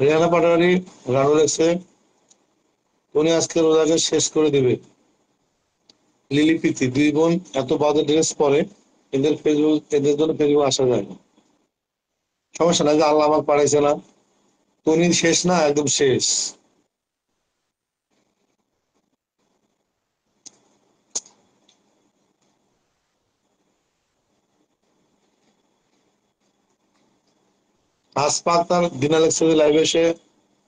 রিয়ানা পাটোয়ারি গান লেগছে, উনি আজকে রোজাকে শেষ করে দিবে। লিলি প্রীতি, 2 বোন এত বাজে ড্রেস পরে, এদের জন্য ফেসবুক আসা যায় না। সমস্যা নাই, যে আল্লাহ আমার পাঠাইছে না, তো উনি শেষ না, একদম শেষ। আসপাক তার দিনা লেগছে লাইভে এসে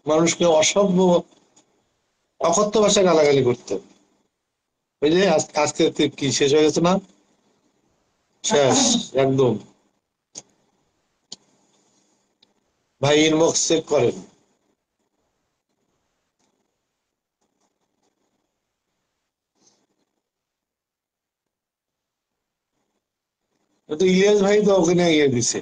মানুষকে অসভ্য অকথ্য ভাষায় গালাগালি করতে। ওই যে আজকে কি শেষ হয়ে গেছে না, শেষ একদম। ভাই ইনবক্স চেক করেন। তো ইলিয়াস ভাই তো ওখানে ইয়ে দিছে।